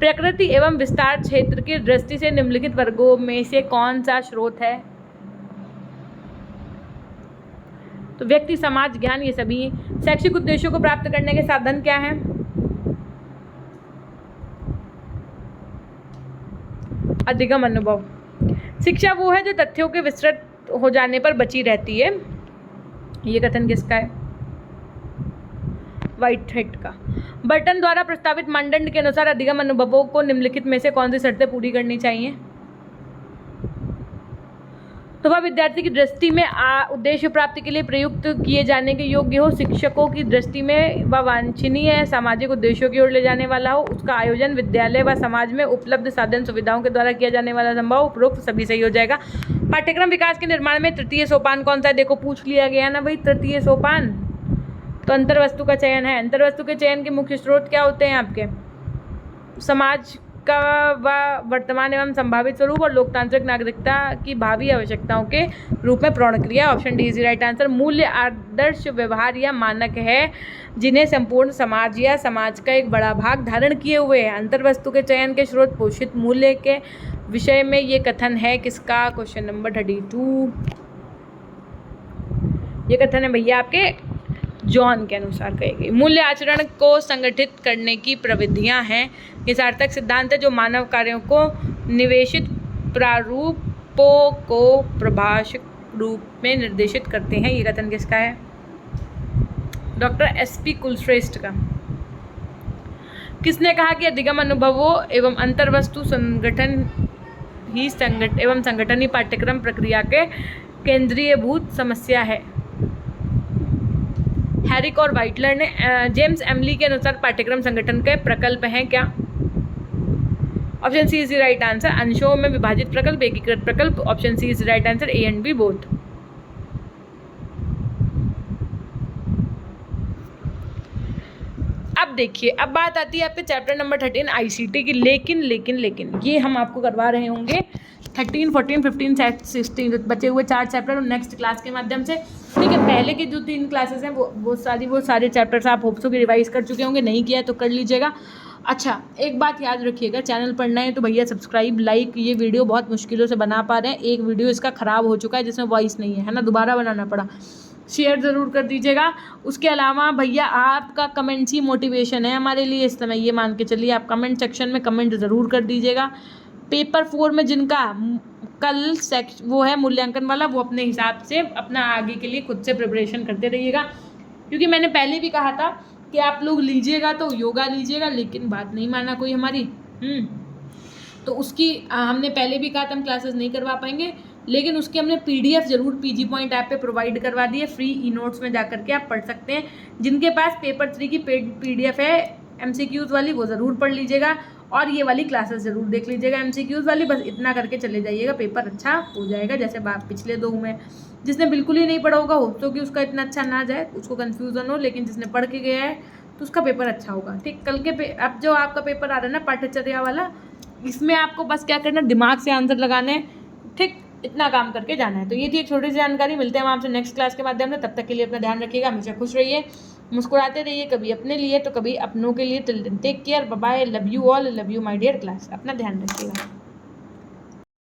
प्रकृति एवं विस्तार क्षेत्र की दृष्टि से निम्नलिखित वर्गों में से कौन सा स्रोत है? तो व्यक्ति, समाज, ज्ञान, ये सभी। शैक्षिक उद्देश्यों को प्राप्त करने के साधन क्या हैं? अधिगम अनुभव। शिक्षा वो है जो तथ्यों के विस्तृत हो जाने पर बची रहती है। ये कथन किसका है? व्हाइट हेड का। बर्टन द्वारा प्रस्तावित मानदंड के अनुसार अधिगम अनुभवों को निम्नलिखित में से कौन सी शर्तें पूरी करनी चाहिए? तो वह विद्यार्थी की दृष्टि में उद्देश्य प्राप्ति के लिए प्रयुक्त किए जाने के योग्य हो, शिक्षकों की दृष्टि में वह वांछनीय है, सामाजिक उद्देश्यों की ओर ले जाने वाला हो, उसका आयोजन विद्यालय व समाज में उपलब्ध साधन सुविधाओं के द्वारा किया जाने वाला संभव। उपरोक्त सभी सही हो जाएगा। पाठ्यक्रम विकास के निर्माण में तृतीय सोपान कौन सा है? देखो पूछ लिया गया ना भाई, तृतीय सोपान तो अंतर्वस्तु का चयन है। अंतर्वस्तु के चयन के मुख्य स्रोत क्या होते हैं आपके? समाज का व वर्तमान एवं संभावित स्वरूप और लोकतांत्रिक नागरिकता की भावी आवश्यकताओं के रूप में प्रणक्रिया। Option D is right answer. मूल्य आदर्श व्यवहार या मानक है जिन्हें संपूर्ण समाज या समाज का एक बड़ा भाग धारण किए हुए है। अंतर्वस्तु के चयन के स्रोत पोषित मूल्य के विषय में ये कथन है किसका? क्वेश्चन नंबर 32, ये कथन है भैया आपके जॉन के अनुसार कही गई। मूल्य आचरण को संगठित करने की प्रविधियां हैं। ये सार्थक सिद्धांत है जो मानव कार्यों को निवेशित प्रारूपों को प्रभाषक रूप में निर्देशित करते हैं। ये कथन किसका है? डॉक्टर एसपी कुलश्रेष्ठ का। किसने कहा कि अधिगम अनुभवों एवं अंतर्वस्तु संगठन ही पाठ्यक्रम प्रक्रिया के केंद्रीयभूत समस्या है? हैरिक और वाइटलर ने। जेम्स एमली के अनुसार पाठ्यक्रम संगठन के प्रकल्प हैं क्या? Option C is right answer. अंशों में विभाजित प्रकल्प, एकीकृत प्रकल्प। Option C is right answer. A and B both. अब देखिए, अब बात आती है आपके चैप्टर नंबर 13 आईसीटी की। लेकिन ये हम आपको करवा रहे होंगे 13, 14, 15, 16 बचे हुए 4 चैप्टर नेक्स्ट क्लास के माध्यम से। ठीक है, पहले की जो 3 क्लासेस हैं वो सारे चैप्टर्स आप होप्सो की रिवाइज कर चुके होंगे। नहीं किया है तो कर लीजिएगा। अच्छा, एक बात याद रखिएगा, चैनल पर नए तो भैया सब्सक्राइब, लाइक। ये वीडियो बहुत मुश्किलों से बना पा रहे हैं। एक वीडियो इसका ख़राब हो चुका है जिसमें वॉइस नहीं है ना, दोबारा बनाना पड़ा। शेयर ज़रूर कर दीजिएगा। उसके अलावा भैया आपका कमेंट्स ही मोटिवेशन है हमारे लिए इस समय, ये मान के चलिए। आप कमेंट सेक्शन में कमेंट ज़रूर कर दीजिएगा। पेपर 4 में जिनका कल वो है मूल्यांकन वाला, वो अपने हिसाब से अपना आगे के लिए खुद से प्रिपरेशन करते रहिएगा। क्योंकि मैंने पहले भी कहा था कि आप लोग लीजिएगा तो योगा लीजिएगा, लेकिन बात नहीं माना कोई हमारी। तो उसकी हमने पहले भी कहा था हम क्लासेस नहीं करवा पाएंगे, लेकिन उसकी हमने PDF ज़रूर PG पॉइंट ऐप पे प्रोवाइड करवा दी है। फ्री ई-नोट्स में जा करके आप पढ़ सकते हैं। जिनके पास पेपर 3 की PDF है MCQs वाली, वो ज़रूर पढ़ लीजिएगा और ये वाली क्लासेस ज़रूर देख लीजिएगा MCQs वाली। बस इतना करके चले जाइएगा, पेपर अच्छा हो जाएगा। जैसे पिछले 2 में जिसने बिल्कुल ही नहीं पढ़ा होगा, हो तो कि उसका इतना अच्छा ना जाए, उसको कन्फ्यूज़न हो, लेकिन जिसने पढ़ के गया है तो उसका पेपर अच्छा होगा। ठीक, कल के अब जो आपका पेपर आ रहा है ना पाठ्यचर्या वाला, इसमें आपको बस क्या करना, दिमाग से आंसर लगाने हैं। ठीक, इतना काम करके जाना है। तो ये थी एक छोटी सी जानकारी। मिलते हैं हम आपसे नेक्स्ट क्लास के माध्यम से। तब तक के लिए अपना ध्यान रखिएगा, हमेशा खुश रहिए, मुस्कुराते रहिए, कभी अपने लिए तो कभी अपनों के लिए। Take care, bye bye, love you all, love you my dear class. अपना ध्यान रखिएगा।